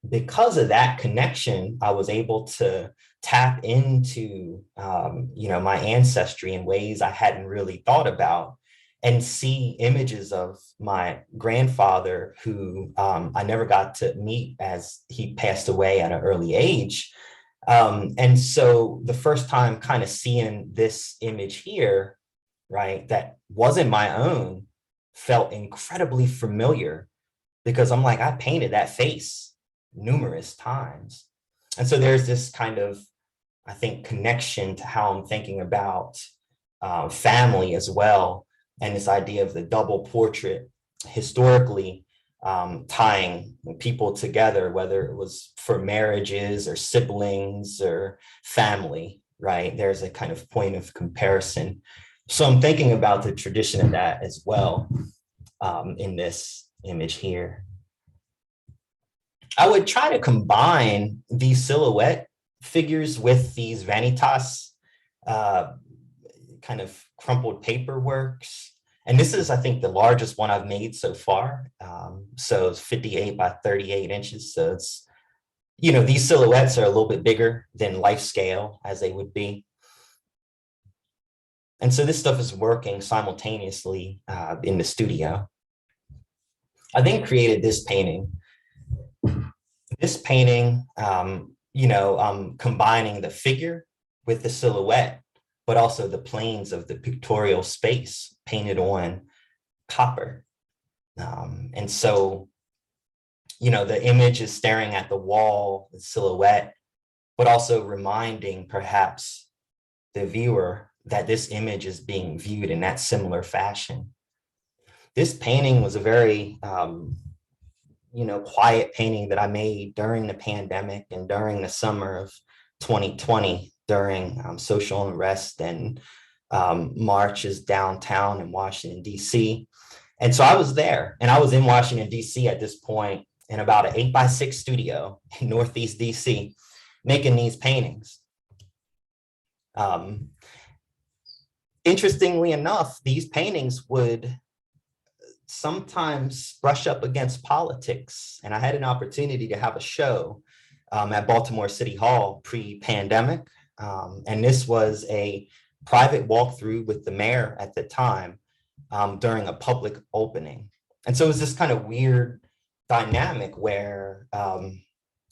because of that connection, I was able to tap into, my ancestry in ways I hadn't really thought about, and see images of my grandfather, who I never got to meet as he passed away at an early age. And so the first time kind of seeing this image here, right, that wasn't my own, felt incredibly familiar, because I'm like, I painted that face numerous times. And so there's this kind of, I think, connection to how I'm thinking about family as well. And this idea of the double portrait historically tying people together, whether it was for marriages or siblings or family, right? There's a kind of point of comparison. So I'm thinking about the tradition of that as well in this image here. I would try to combine these silhouette figures with these Vanitas kind of crumpled paper works. And this is, I think, the largest one I've made so far. So it's 58 by 38 inches. So it's, these silhouettes are a little bit bigger than life scale as they would be. And so this stuff is working simultaneously in the studio. I then created this painting. This painting, combining the figure with the silhouette, but also the planes of the pictorial space painted on copper. And so, the image is staring at the wall, the silhouette, but also reminding perhaps the viewer that this image is being viewed in that similar fashion. This painting was a very, quiet painting that I made during the pandemic and during the summer of 2020, during social unrest and marches downtown in Washington, D.C. And so I was there, and I was in Washington, D.C. at this point in about an 8x6 studio in Northeast D.C. making these paintings. Interestingly enough, these paintings would sometimes brush up against politics. And I had an opportunity to have a show at Baltimore City Hall pre-pandemic. And this was a private walkthrough with the mayor at the time during a public opening. And so it was this kind of weird dynamic where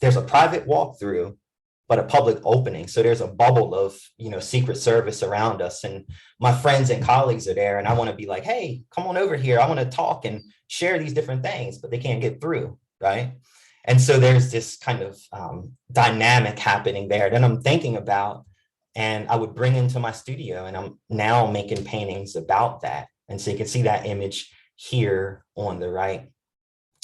there's a private walkthrough, but a public opening. So there's a bubble of, Secret Service around us, and my friends and colleagues are there. And I want to be like, hey, come on over here. I want to talk and share these different things, but they can't get through, right? And so there's this kind of dynamic happening there that I'm thinking about, and I would bring into my studio, and I'm now making paintings about that. And so you can see that image here on the right.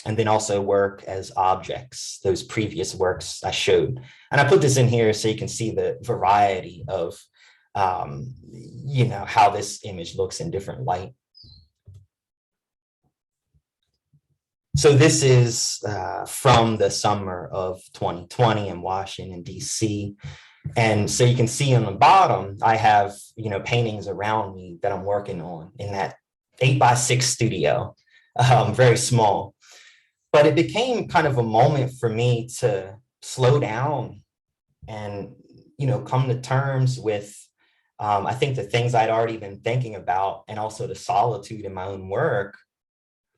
And then also work as objects, those previous works I showed. And I put this in here so you can see the variety of, how this image looks in different light. So this is from the summer of 2020 in Washington, D.C. And so you can see on the bottom, I have, paintings around me that I'm working on in that 8x6 studio, very small. But it became kind of a moment for me to slow down and, come to terms with, I think, the things I'd already been thinking about, and also the solitude in my own work,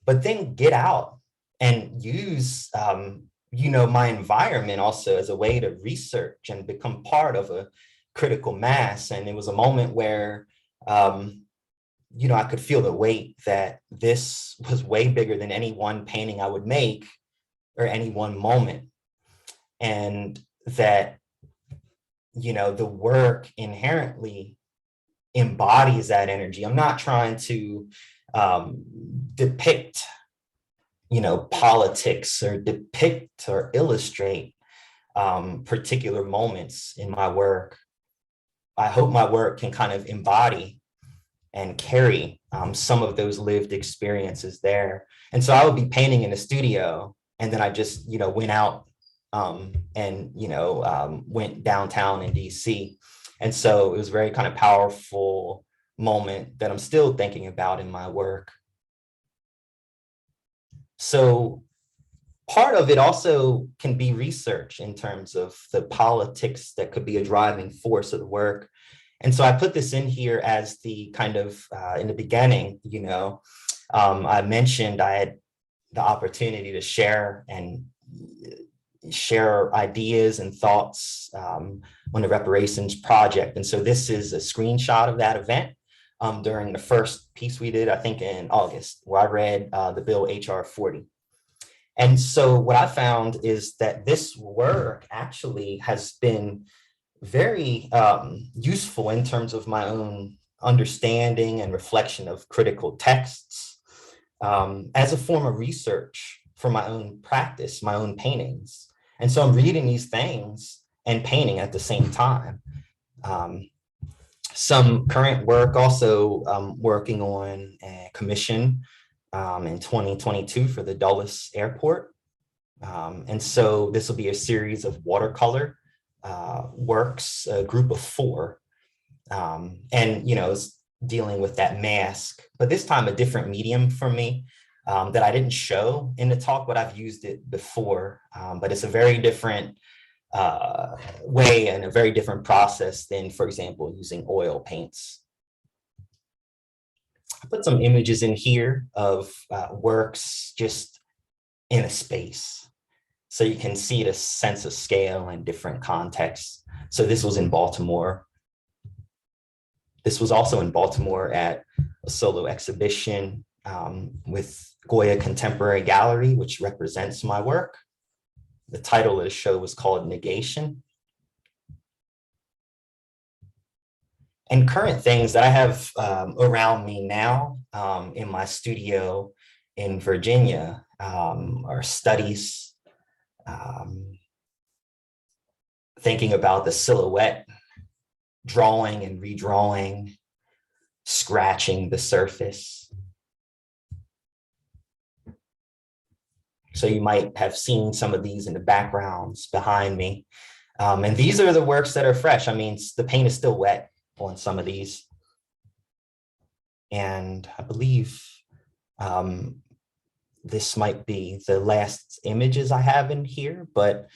but then get out and use, my environment also as a way to research and become part of a critical mass. And it was a moment where, I could feel the weight that this was way bigger than any one painting I would make or any one moment. And that, the work inherently embodies that energy. I'm not trying to depict, politics or depict or illustrate particular moments in my work. I hope my work can kind of embody and carry some of those lived experiences there. And so I would be painting in the studio, and then I just, went out and, went downtown in DC. And so it was a very kind of powerful moment that I'm still thinking about in my work. So part of it also can be research in terms of the politics that could be a driving force of the work. And so I put this in here as the kind of, in the beginning, I mentioned I had the opportunity to share ideas and thoughts on the reparations project. And so this is a screenshot of that event during the first piece we did, I think in August, where I read the bill HR 40. And so what I found is that this work actually has been very useful in terms of my own understanding and reflection of critical texts as a form of research for my own practice, my own paintings. And so I'm reading these things and painting at the same time. Some current work also working on a commission in 2022 for the Dulles Airport. And so this will be a series of watercolor works, a group of 4. And, it's dealing with that mask, but this time a different medium for me that I didn't show in the talk, but I've used it before. But it's a very different way and a very different process than, for example, using oil paints. I put some images in here of works just in a space, so you can see the sense of scale and different contexts. So this was in Baltimore. This was also in Baltimore at a solo exhibition with Goya Contemporary Gallery, which represents my work. The title of the show was called Negation. And current things that I have around me now in my studio in Virginia are studies, thinking about the silhouette, drawing and redrawing, scratching the surface. So you might have seen some of these in the backgrounds behind me. And these are the works that are fresh. I mean, the paint is still wet on some of these. And I believe this might be the last images I have in here, but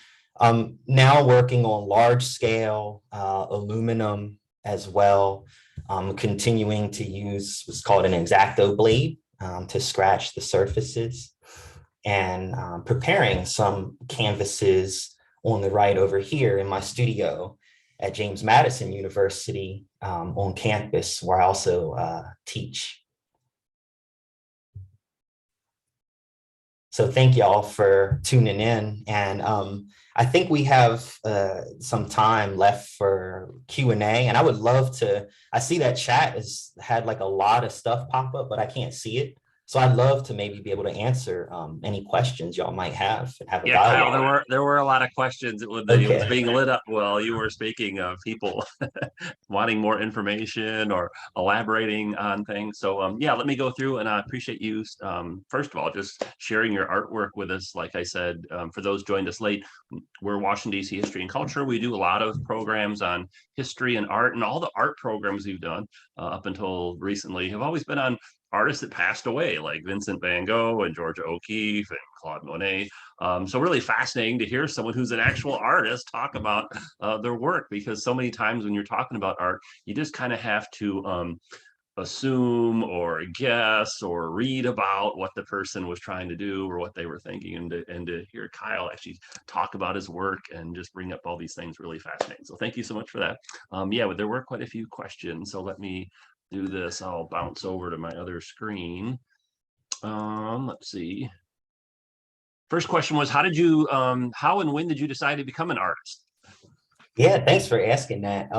now working on large scale aluminum as well, continuing to use what's called an X-Acto blade to scratch the surfaces, and preparing some canvases on the right over here in my studio at James Madison University on campus, where I also teach. So thank y'all for tuning in. And I think we have some time left for Q&A, and I would love to, I see that chat has had like a lot of stuff pop up, but I can't see it. So I'd love to maybe be able to answer any questions y'all might have and have a dialogue.
Kyle, there were a lot of questions. It was being lit up while you were speaking of people wanting more information or elaborating on things. So yeah, let me go through, and I appreciate you first of all just sharing your artwork with us. Like I said, for those joined us late, we're Washington DC History and Culture. We do a lot of programs on history and art, and all the art programs we've done up until recently have always been on artists that passed away, like Vincent Van Gogh and Georgia O'Keeffe and Claude Monet. So really fascinating to hear someone who's an actual artist talk about their work, because so many times when you're talking about art, you just kind of have to assume or guess or read about what the person was trying to do or what they were thinking, and to hear Kyle actually talk about his work and just bring up all these things, really fascinating. So thank you so much for that. Yeah, there were quite a few questions, so let me do this. I'll bounce over to my other screen. Let's see. First question was, how and when did you decide to become an artist?
Yeah, thanks for asking that.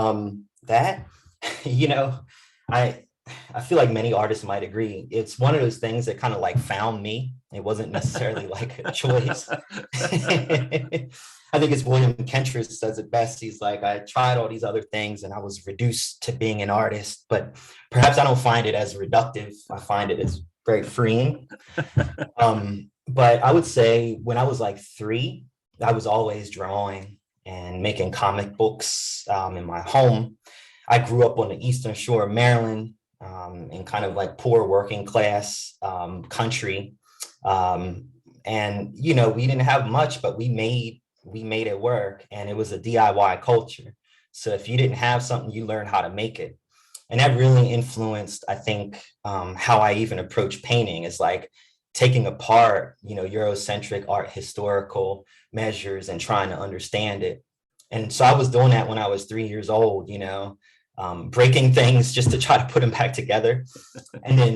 I feel like many artists might agree. It's one of those things that kind of like found me It wasn't necessarily like a choice. I think it's William Kentrus says it best. He's like, I tried all these other things and I was reduced to being an artist, but perhaps I don't find it as reductive. I find it as very freeing. But I would say when I was like 3, I was always drawing and making comic books in my home. I grew up on the Eastern Shore of Maryland, in kind of like poor working class country. And, you know, we didn't have much, but we made it work, and it was a DIY culture. So if you didn't have something, you learned how to make it. And that really influenced, I think, how I even approach painting, is like taking apart, you know, Eurocentric art historical measures and trying to understand it. And so I was doing that when I was 3 years old, you know, breaking things just to try to put them back together, and then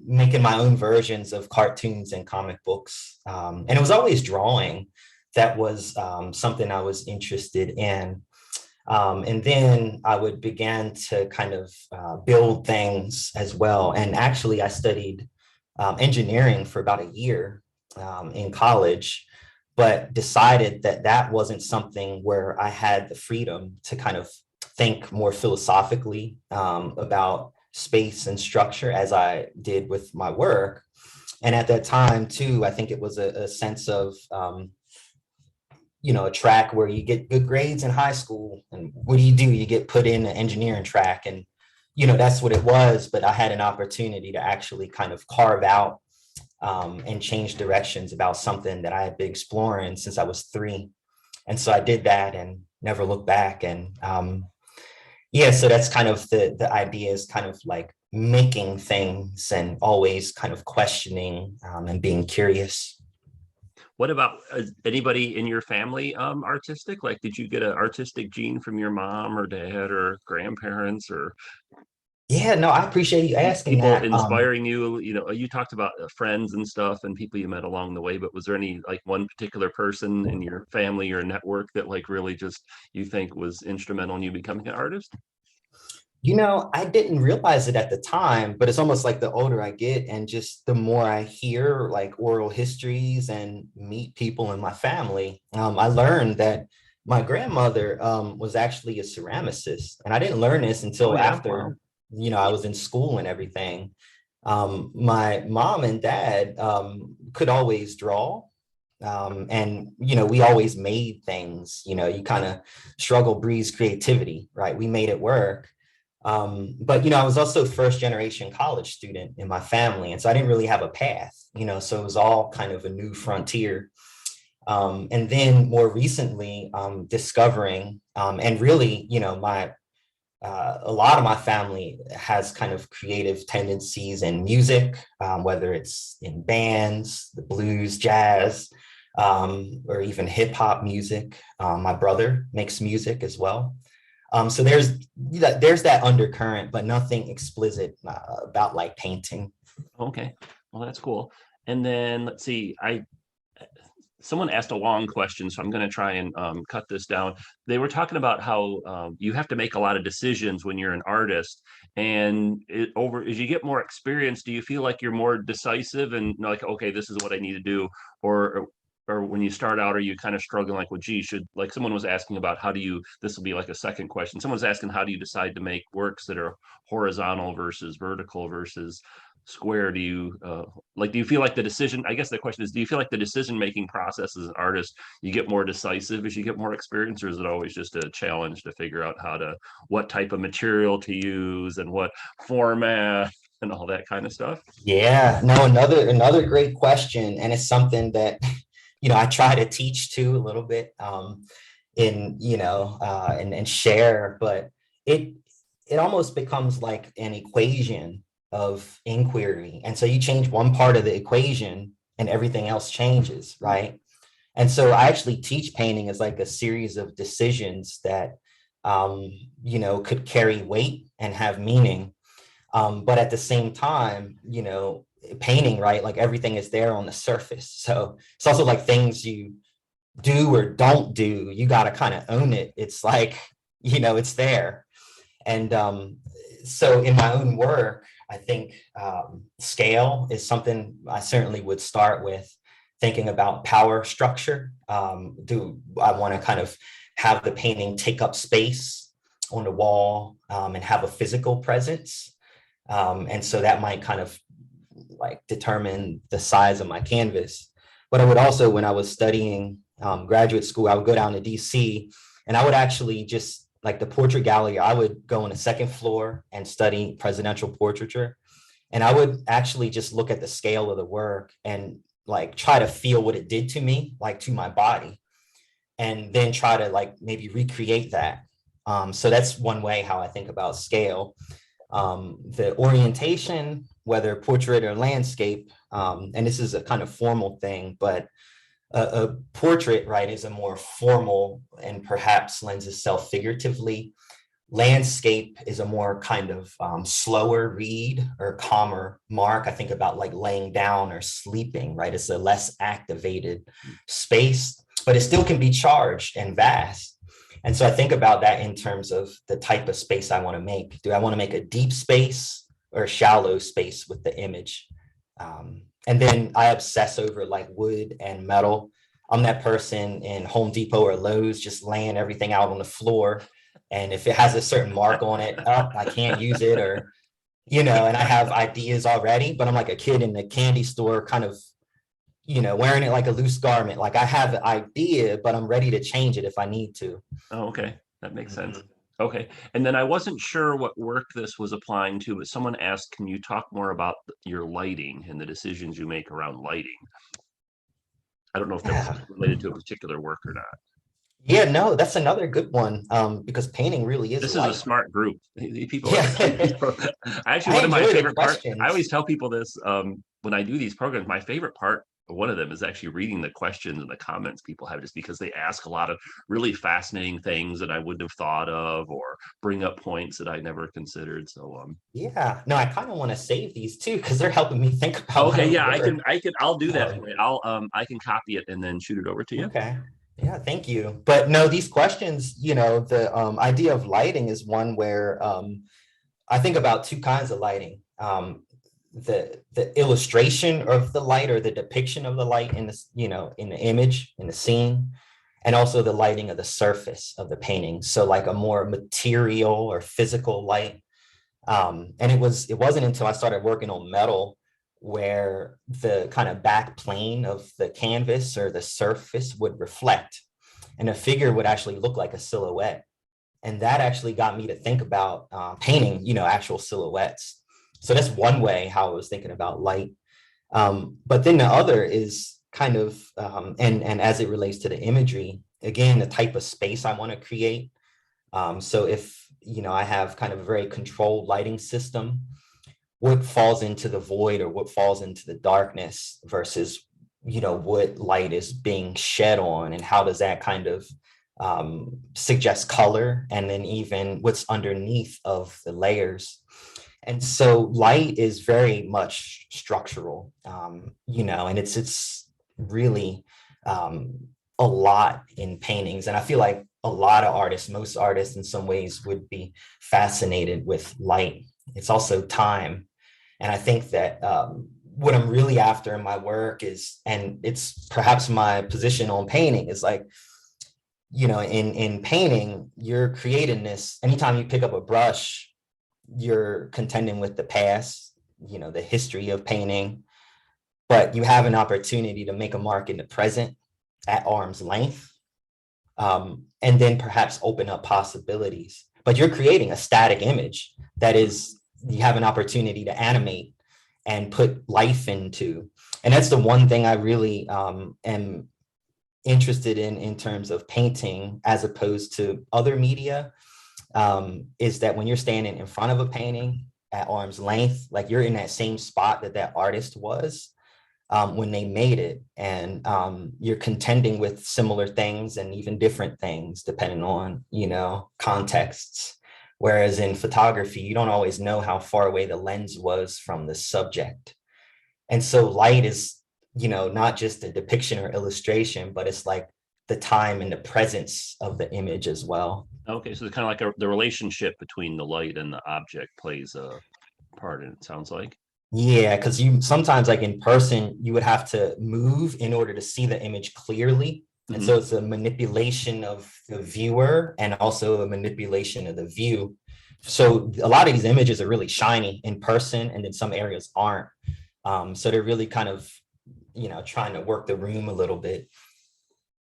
making my own versions of cartoons and comic books. And it was always drawing that was something I was interested in. And then I would begin to kind of build things as well. And actually, I studied engineering for about a year in college, but decided that that wasn't something where I had the freedom to kind of think more philosophically about space and structure as I did with my work. And at that time, too, I think it was a sense of, you know, a track where you get good grades in high school. And what do? You get put in an engineering track. And, you know, that's what it was. But I had an opportunity to actually kind of carve out and change directions about something that I had been exploring since I was 3. And so I did that and never looked back. And yeah, so that's kind of the idea, is kind of like making things and always kind of questioning and being curious.
What about anybody in your family artistic? Like, did you get an artistic gene from your mom or dad or grandparents, or
Yeah, no, I appreciate you asking
people
that.
inspiring you? You know, you talked about friends and stuff and people you met along the way, but was there any like one particular person in your family or network that like really just you think was instrumental in you becoming an artist?
You know, I didn't realize it at the time, but it's almost like the older I get and just the more I hear like oral histories and meet people in my family, I learned that my grandmother was actually a ceramicist. And I didn't learn this
Oh
until
yeah, wow.
after, you know, I was in school and everything. My mom and dad could always draw. And, you know, we always made things, you know, you kind of struggle breeds creativity, right? We made it work. But, you know, I was also first generation college student in my family. And so I didn't really have a path, you know, so it was all kind of a new frontier. And then more recently, discovering and really, you know, a lot of my family has kind of creative tendencies in music, whether it's in bands, the blues, jazz, or even hip hop music. My brother makes music as well. So there's that undercurrent, but nothing explicit about like painting.
Okay, well that's cool. And then let's see, someone asked a long question, so I'm going to try and cut this down. They were talking about how you have to make a lot of decisions when you're an artist, and as you get more experience, do you feel like you're more decisive and like, okay, this is what I need to do, or when you start out, are you kind of struggling like, well, gee, should, like someone was asking about how do you, this will be like a second question. Someone's asking, how do you decide to make works that are horizontal versus vertical versus square? Do you do you feel like the decision, I guess the question is, do you feel like the decision-making process as an artist, you get more decisive as you get more experience, or is it always just a challenge to figure out what type of material to use and what format and all that kind of stuff?
Yeah, no, another great question. And it's something that, you know, I try to teach too a little bit in, you know, and share, but it almost becomes like an equation of inquiry. And so you change one part of the equation and everything else changes, right? And so I actually teach painting as like a series of decisions that, you know, could carry weight and have meaning. But at the same time, you know, painting, right? Like everything is there on the surface. So it's also like things you do or don't do, you got to kind of own it. It's like, you know, it's there. And so in my own work, I think scale is something I certainly would start with, thinking about power structure. Do I want to kind of have the painting take up space on the wall and have a physical presence? And so that might kind of like determine the size of my canvas. But I would also, when I was studying graduate school, I would go down to DC and I would actually just like the portrait gallery, I would go on the second floor and study presidential portraiture. And I would actually just look at the scale of the work and like try to feel what it did to me, like to my body, and then try to like maybe recreate that. So that's one way how I think about scale. The orientation, whether portrait or landscape, and this is a kind of formal thing, but a portrait, right, is a more formal and perhaps lends itself figuratively. Landscape is a more kind of slower read or calmer mark. I think about like laying down or sleeping, right? It's a less activated space, but it still can be charged and vast. And so I think about that in terms of the type of space I want to make. Do I want to make a deep space or a shallow space with the image? And then I obsess over like wood and metal. I'm that person in Home Depot or Lowe's just laying everything out on the floor. And if it has a certain mark on it, I can't use it, or, and I have ideas already, but I'm like a kid in the candy store kind of, wearing it like a loose garment. Like I have an idea, but I'm ready to change it if I need to.
Oh, okay. That makes sense. Okay. And then I wasn't sure what work this was applying to, but someone asked, can you talk more about your lighting and the decisions you make around lighting? I don't know if that was related to a particular work or not.
Yeah, no, that's another good one, because painting really is
this
light.
is a smart group. People,
Yeah.
actually, one of my favorite parts, I always tell people this when I do these programs, my favorite part, one of them is actually reading the questions and the comments people have, just because they ask a lot of really fascinating things that I wouldn't have thought of, or bring up points that I never considered. So
yeah, no, I kind of want to save these too, because they're helping me think about.
Okay, yeah, I'll do that for you. I can copy it and then shoot it over to you.
Okay. Yeah, thank you. But no, these questions, the idea of lighting is one where I think about two kinds of lighting. The illustration of the light, or the depiction of the light in this, in the image, in the scene, and also the lighting of the surface of the painting. So like a more material or physical light. And it wasn't until I started working on metal where the kind of back plane of the canvas or the surface would reflect, and a figure would actually look like a silhouette. And that actually got me to think about painting, actual silhouettes. So that's one way how I was thinking about light. But then the other is kind of, and as it relates to the imagery, again, the type of space I want to create. So if, I have kind of a very controlled lighting system, what falls into the void or what falls into the darkness versus, what light is being shed on, and how does that kind of suggest color, and then even what's underneath of the layers. And so light is very much structural, and it's really a lot in paintings. And I feel like a lot of artists, most artists in some ways, would be fascinated with light. It's also time. And I think that what I'm really after in my work is, and it's perhaps my position on painting, is like, in painting, you're creating this. Anytime you pick up a brush, you're contending with the past, the history of painting, but you have an opportunity to make a mark in the present at arm's length, and then perhaps open up possibilities. But you're creating a static image that is, you have an opportunity to animate and put life into. And that's the one thing I really am interested in terms of painting, as opposed to other media, is that when you're standing in front of a painting at arm's length, like you're in that same spot that artist was when they made it, and you're contending with similar things and even different things depending on, contexts. Whereas in photography, you don't always know how far away the lens was from the subject. And so light is, not just a depiction or illustration, but it's like the time and the presence of the image as well.
Okay, so it's kind of like the relationship between the light and the object plays a part, and it sounds like.
Yeah, because you sometimes, like in person, you would have to move in order to see the image clearly. And so it's a manipulation of the viewer and also a manipulation of the view. So a lot of these images are really shiny in person, and then some areas aren't. So they're really kind of, trying to work the room a little bit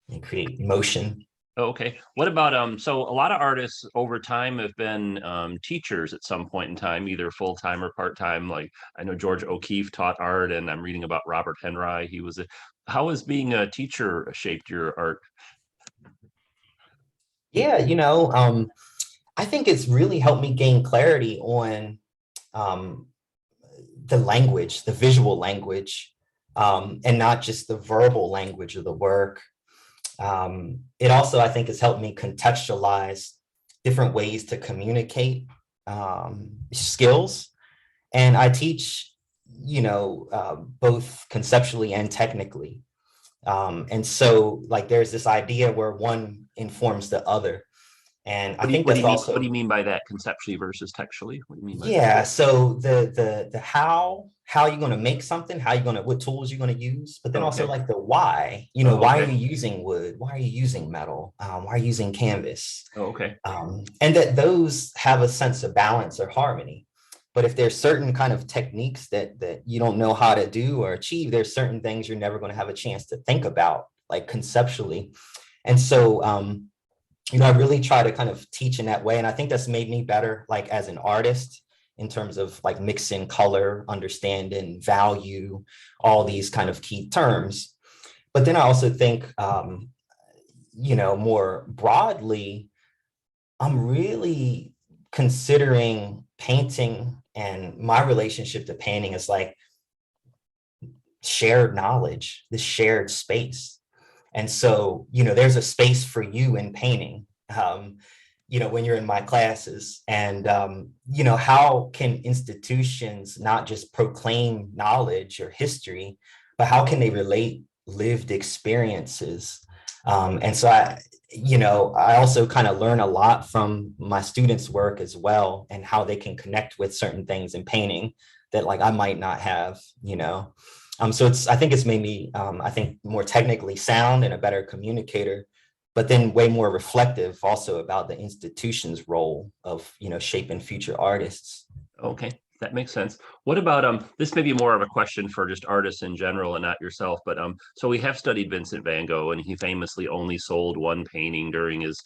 and create motion.
Okay. What about so a lot of artists over time have been teachers at some point in time, either full-time or part-time. Like I know George O'Keeffe taught art, and I'm reading about Robert Henry. How has being a teacher shaped your art?
Yeah, I think it's really helped me gain clarity on um, the language, the visual language, and not just the verbal language of the work. It also, I think, has helped me contextualize different ways to communicate skills. And I teach, both conceptually and technically. And so like there's this idea where one informs the other. And I think that's also,
What do you mean by that, conceptually versus textually? What do you mean by that?
yeah. So the how you're going to make something, what tools you're going to use, but then also
Okay.
like the why,
Oh,
why are
okay.
you using wood? Why are you using metal? Why are you using canvas?
Oh, okay.
And that those have a sense of balance or harmony. But if there's certain kind of techniques that you don't know how to do or achieve, there's certain things you're never going to have a chance to think about, like conceptually. And so, I really try to kind of teach in that way. And I think that's made me better, like as an artist, in terms of like mixing color, understanding, value, all these kind of key terms. But then I also think, more broadly, I'm really considering painting and my relationship to painting is like shared knowledge, this shared space. And so, there's a space for you in painting, when you're in my classes. And, how can institutions not just proclaim knowledge or history, but how can they relate lived experiences? And so I also kind of learn a lot from my students' work as well, and how they can connect with certain things in painting that like I might not have, So I think it's made me, I think, more technically sound and a better communicator, but then way more reflective also about the institution's role of, shaping future artists.
Okay, that makes sense. What about this may be more of a question for just artists in general and not yourself, but so we have studied Vincent Van Gogh, and he famously only sold one painting during his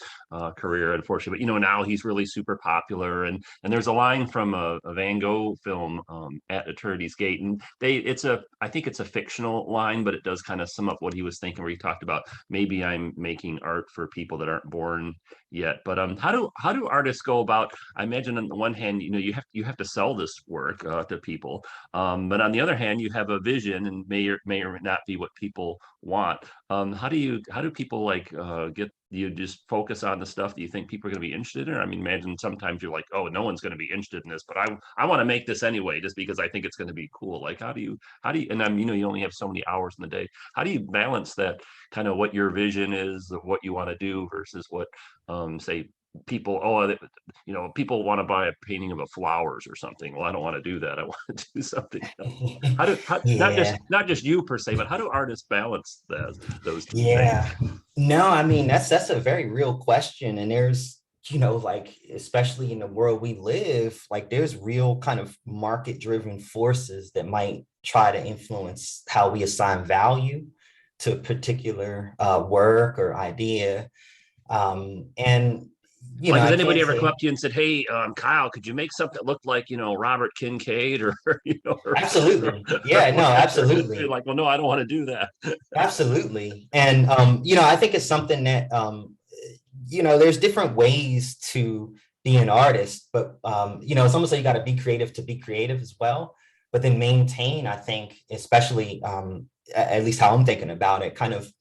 career, unfortunately. But now he's really super popular, and there's a line from a Van Gogh film, At Eternity's Gate, and I think it's a fictional line, but it does kind of sum up what he was thinking, where he talked about maybe I'm making art for people that aren't born yet. But how do artists go about? I imagine on the one hand, you have to sell this work to people, but on the other hand, you have a vision, and may or not be what people want. How do people like get? Do you just focus on the stuff that you think people are going to be interested in? I mean, imagine sometimes you're like, oh, no one's going to be interested in this, but I want to make this anyway, just because I think it's going to be cool. Like, how do you, and you only have so many hours in the day. How do you balance that kind of what your vision is of what you want to do versus what, say, people, people want to buy a painting of a flowers or something. Well, I don't want to do that. I want to do something else.
Yeah.
Not just you per se, but how do artists balance those two things?
Yeah. No, I mean, that's a very real question. And there's, like, especially in the world we live, like there's real kind of market driven forces that might try to influence how we assign value to a particular work or idea. And,
Like, has
I
anybody
can't
ever come
say
up to you and said, "Hey, Kyle, could you make something that looked like Robert Kincaid or
absolutely. Yeah, no,
You're
absolutely.
like, well, no, I don't want to do that."
Absolutely. And, I think it's something that, there's different ways to be an artist, but, it's almost like you got to be creative to be creative as well, but then maintain, I think, especially, at least how I'm thinking about it, kind of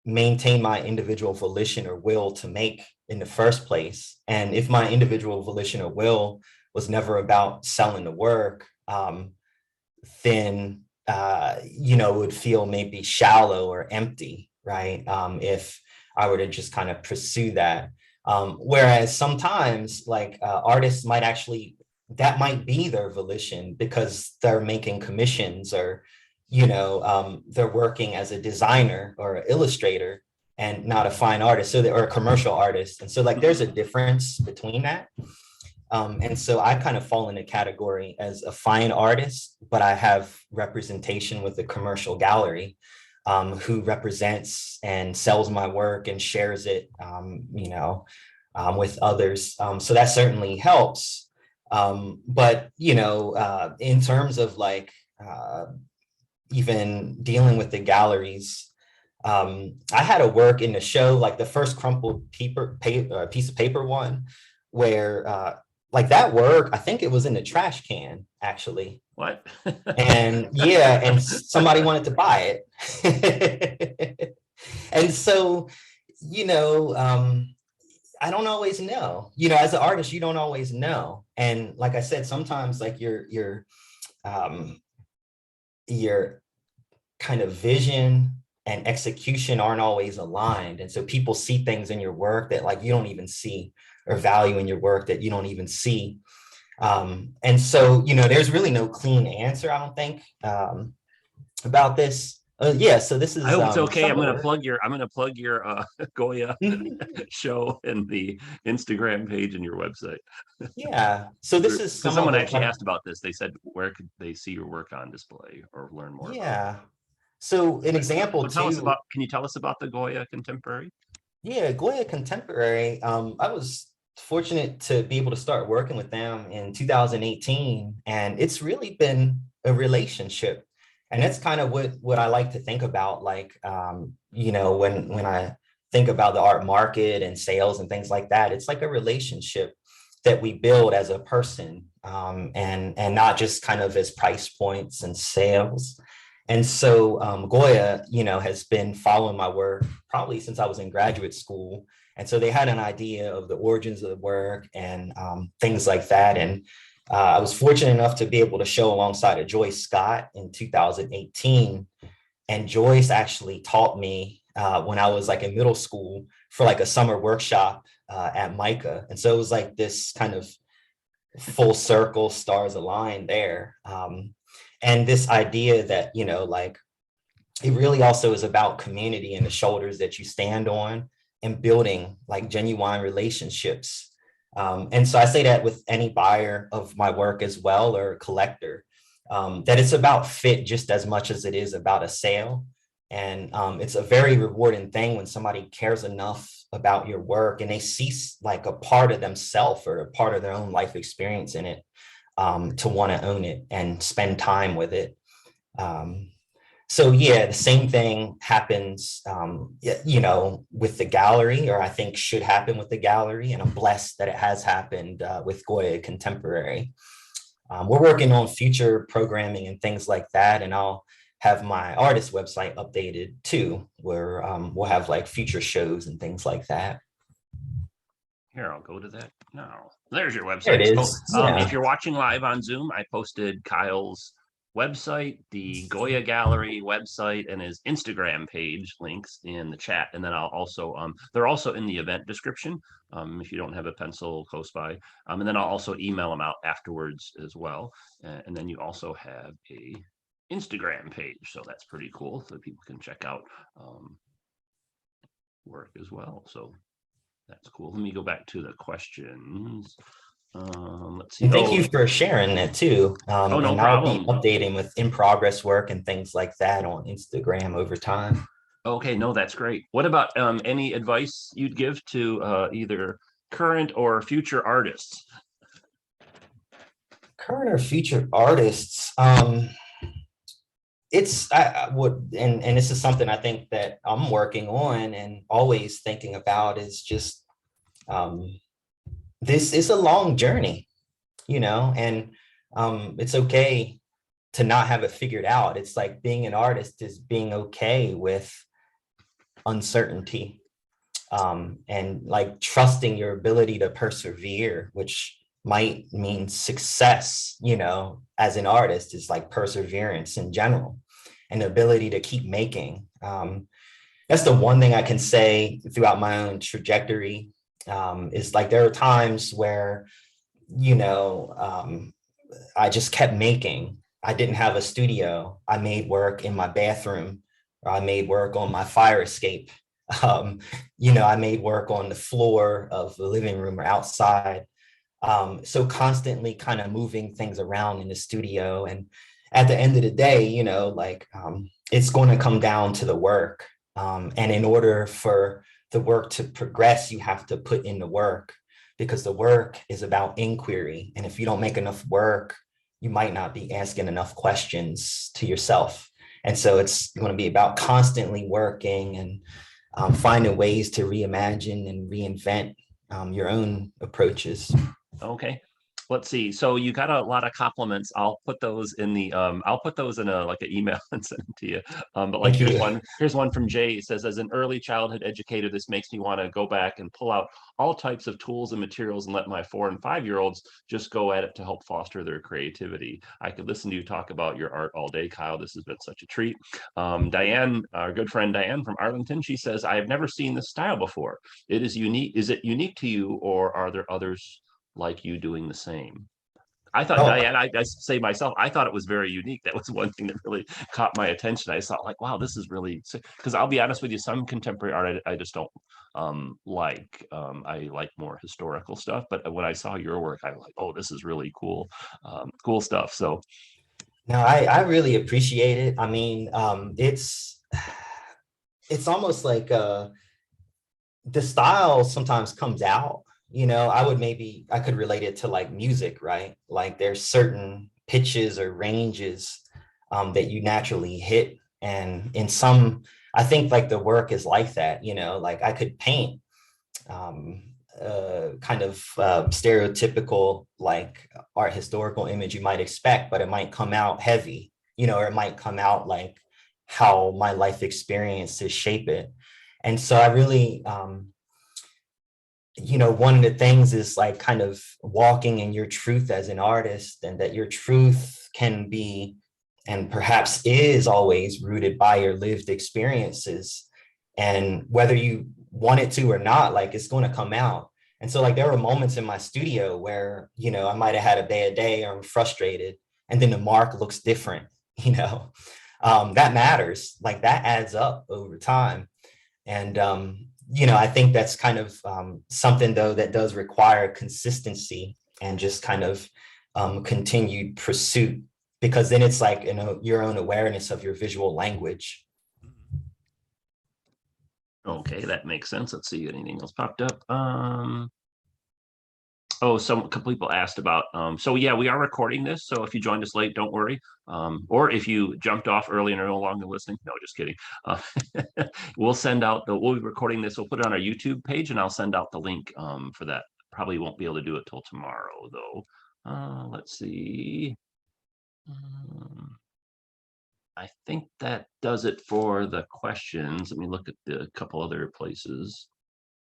maintain my individual volition or will to make in the first place. And if my individual volition or will was never about selling the work, then it would feel maybe shallow or empty, right? If I were to just kind of pursue that. Whereas sometimes like artists might actually that might be their volition because they're making commissions, or, they're working as a designer or an illustrator and not a fine artist, or a commercial artist. And so like there's a difference between that. And so I kind of fall in a category as a fine artist, but I have representation with the commercial gallery, who represents and sells my work and shares it, with others. So that certainly helps. But, in terms of like even dealing with the galleries, I had a work in the show, like the first crumpled piece of paper one, where like that work, I think it was in the trash can, actually.
What?
And yeah, and somebody wanted to buy it. And so, I don't always know, as an artist, you don't always know. And like I said, sometimes like your kind of vision and execution aren't always aligned. And so people see things in your work that like you don't even see, or value in your work that you don't even see. And so, there's really no clean answer, I don't think, about this. Yeah, so this is.
I hope it's okay. I'm going to plug your Goya show and the Instagram page and your website.
Yeah. So this is
someone actually asked about this. They said, where could they see your work on display or learn more?
Yeah. So an example too.
Can you tell us about the Goya Contemporary?
Yeah, Goya Contemporary. I was fortunate to be able to start working with them in 2018, and it's really been a relationship. And that's kind of what I like to think about, like, when I think about the art market and sales and things like that, it's like a relationship that we build as a person, and not just kind of as price points and sales. And so Goya, has been following my work probably since I was in graduate school. And so they had an idea of the origins of the work and things like that. And I was fortunate enough to be able to show alongside of Joyce Scott in 2018. And Joyce actually taught me when I was like in middle school for like a summer workshop at MICA. And so it was like this kind of full circle, stars aligned there. And this idea that, like, it really also is about community and the shoulders that you stand on and building like genuine relationships. And so I say that with any buyer of my work as well, or collector, that it's about fit just as much as it is about a sale. And it's a very rewarding thing when somebody cares enough about your work and they see like a part of themselves or a part of their own life experience in it, to want to own it and spend time with it. So yeah, the same thing happens, with the gallery, or I think should happen with the gallery. And I'm blessed that it has happened with Goya Contemporary. We're working on future programming and things like that. And I'll have my artist website updated too, where we'll have like future shows and things like that.
Here, I'll go to that now. There's your website.
There it is.
If you're watching live on Zoom, I posted Kyle's website, the Goya Gallery website, and his Instagram page links in the chat. And then I'll also, they're also in the event description, if you don't have a pencil close by. And then I'll also email them out afterwards as well. And then you also have a Instagram page. So that's pretty cool. So people can check out work as well. So that's cool. Let me go back to the questions. Let's see.
Thank you for sharing that too.
No problem.
I'll be updating with in progress work and things like that on Instagram over time.
Okay, no, that's great. What about any advice you'd give to either current or future artists?
Current or future artists, it's I would, and this is something I think that I'm working on and always thinking about, is just this is a long journey, and it's okay to not have it figured out. It's like being an artist is being okay with uncertainty, and like trusting your ability to persevere, which might mean success, as an artist, is like perseverance in general and the ability to keep making. That's the one thing I can say throughout my own trajectory, is like there are times where you know, I just kept making. I didn't have a studio. I made work in my bathroom, or I made work on my fire escape. Um, I made work on the floor of the living room or outside. So constantly kind of moving things around in the studio. And at the end of the day, it's going to come down to the work. And in order for the work to progress, you have to put in the work, because the work is about inquiry. And if you don't make enough work, you might not be asking enough questions to yourself. And so it's going to be about constantly working and finding ways to reimagine and reinvent your own approaches.
Okay. Let's see. So you got a lot of compliments. I'll put those in the I'll put those in a like an email and send them to you. But like
Thank you.
here's one from Jay. It says, as an early childhood educator, this makes me want to go back and pull out all types of tools and materials and let my 4 and 5-year-olds just go at it to help foster their creativity. I could listen to you talk about your art all day, Kyle. This has been such a treat. Diane, our good friend Diane from Arlington, she says, I have never seen this style before. It is unique. Is it unique to you, or are there others like you doing the same? I thought,
Oh,
Diane, I say myself, I thought it was very unique. That was one thing that really caught my attention. I thought like, wow, this is really, because I'll be honest with you, some contemporary art I just don't like. I like more historical stuff. But when I saw your work, I was like, oh, this is really cool, cool stuff. So
no, I really appreciate it. I mean, it's almost like the style sometimes comes out. I could relate it to like music, right? Like there's certain pitches or ranges that you naturally hit. And in some, I think like the work is like that, like I could paint kind of stereotypical like art historical image you might expect, but it might come out heavy, or it might come out like how my life experiences shape it. And so I really, one of the things is like kind of walking in your truth as an artist, and that your truth can be, and perhaps is always, rooted by your lived experiences. And whether you want it to or not, like it's going to come out. And so like there were moments in my studio where, I might have had a bad day or I'm frustrated, and then the mark looks different, that matters. Like that adds up over time. And I think that's kind of something though that does require consistency and just kind of continued pursuit, because then it's like, your own awareness of your visual language.
okay, that makes sense. Let's see, anything else popped up? Oh, some people asked about, so yeah, we are recording this. So if you joined us late, don't worry. Or if you jumped off early and are no longer listening, no, just kidding. We'll be recording this. We'll put it on our YouTube page, and I'll send out the link for that. Probably won't be able to do it till tomorrow though. Let's see. I think that does it for the questions. Let me look at the couple other places.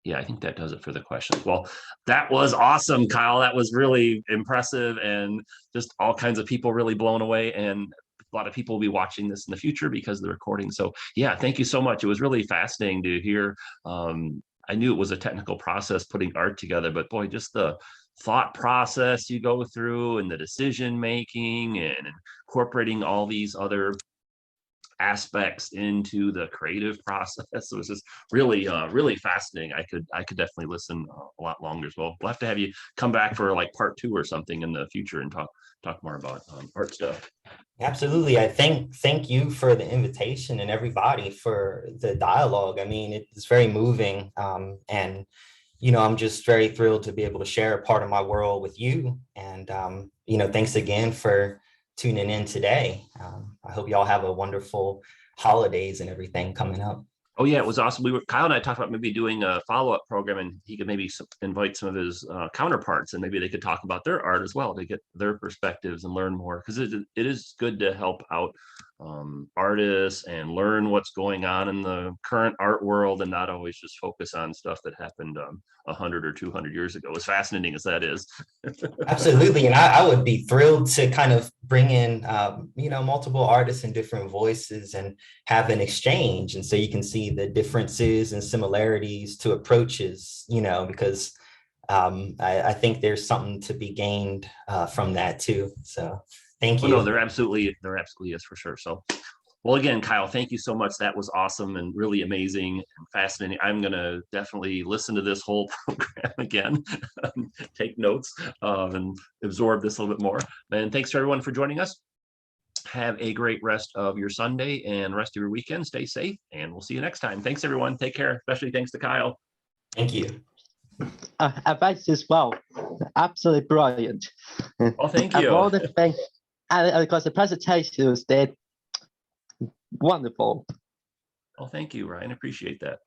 Yeah, I think that does it for the questions. Well, that was awesome, Kyle. That was really impressive, and just all kinds of people really blown away. And a lot of people will be watching this in the future because of the recording. So yeah, thank you so much. It was really fascinating to hear. I knew it was a technical process putting art together, but boy, just the thought process you go through and the decision making and incorporating all these other aspects into the creative process. It was just really really fascinating. I could definitely listen a lot longer as well. We'll have to have you come back for like part 2 or something in the future and talk more about art stuff.
Absolutely. I thank you for the invitation, and everybody for the dialogue. I mean, it's very moving. And I'm just very thrilled to be able to share a part of my world with you. And thanks again for tuning in today. I hope y'all have a wonderful holidays and everything coming up.
Oh yeah, it was awesome. Kyle and I talked about maybe doing a follow-up program, and he could maybe invite some of his counterparts, and maybe they could talk about their art as well to get their perspectives and learn more, because it is good to help out artists and learn what's going on in the current art world, and not always just focus on stuff that happened 100 or 200 years ago, as fascinating as that is.
Absolutely. And I would be thrilled to kind of bring in, multiple artists and different voices and have an exchange. And so you can see the differences and similarities to approaches, because I think there's something to be gained from that too. So thank
Oh
you.
no, there absolutely is for sure. So, well, again, Kyle, thank you so much. That was awesome and really amazing and fascinating. I'm gonna definitely listen to this whole program again, take notes, and absorb this a little bit more. And thanks to everyone for joining us. Have a great rest of your Sunday and rest of your weekend. Stay safe, and we'll see you next time. Thanks, everyone. Take care. Especially thanks to Kyle.
Thank you.
Advice as well. Absolutely brilliant.
Oh, thank
And
you.
all the things, and because the presentation was did wonderful.
Oh, thank you, Ryan. Appreciate that.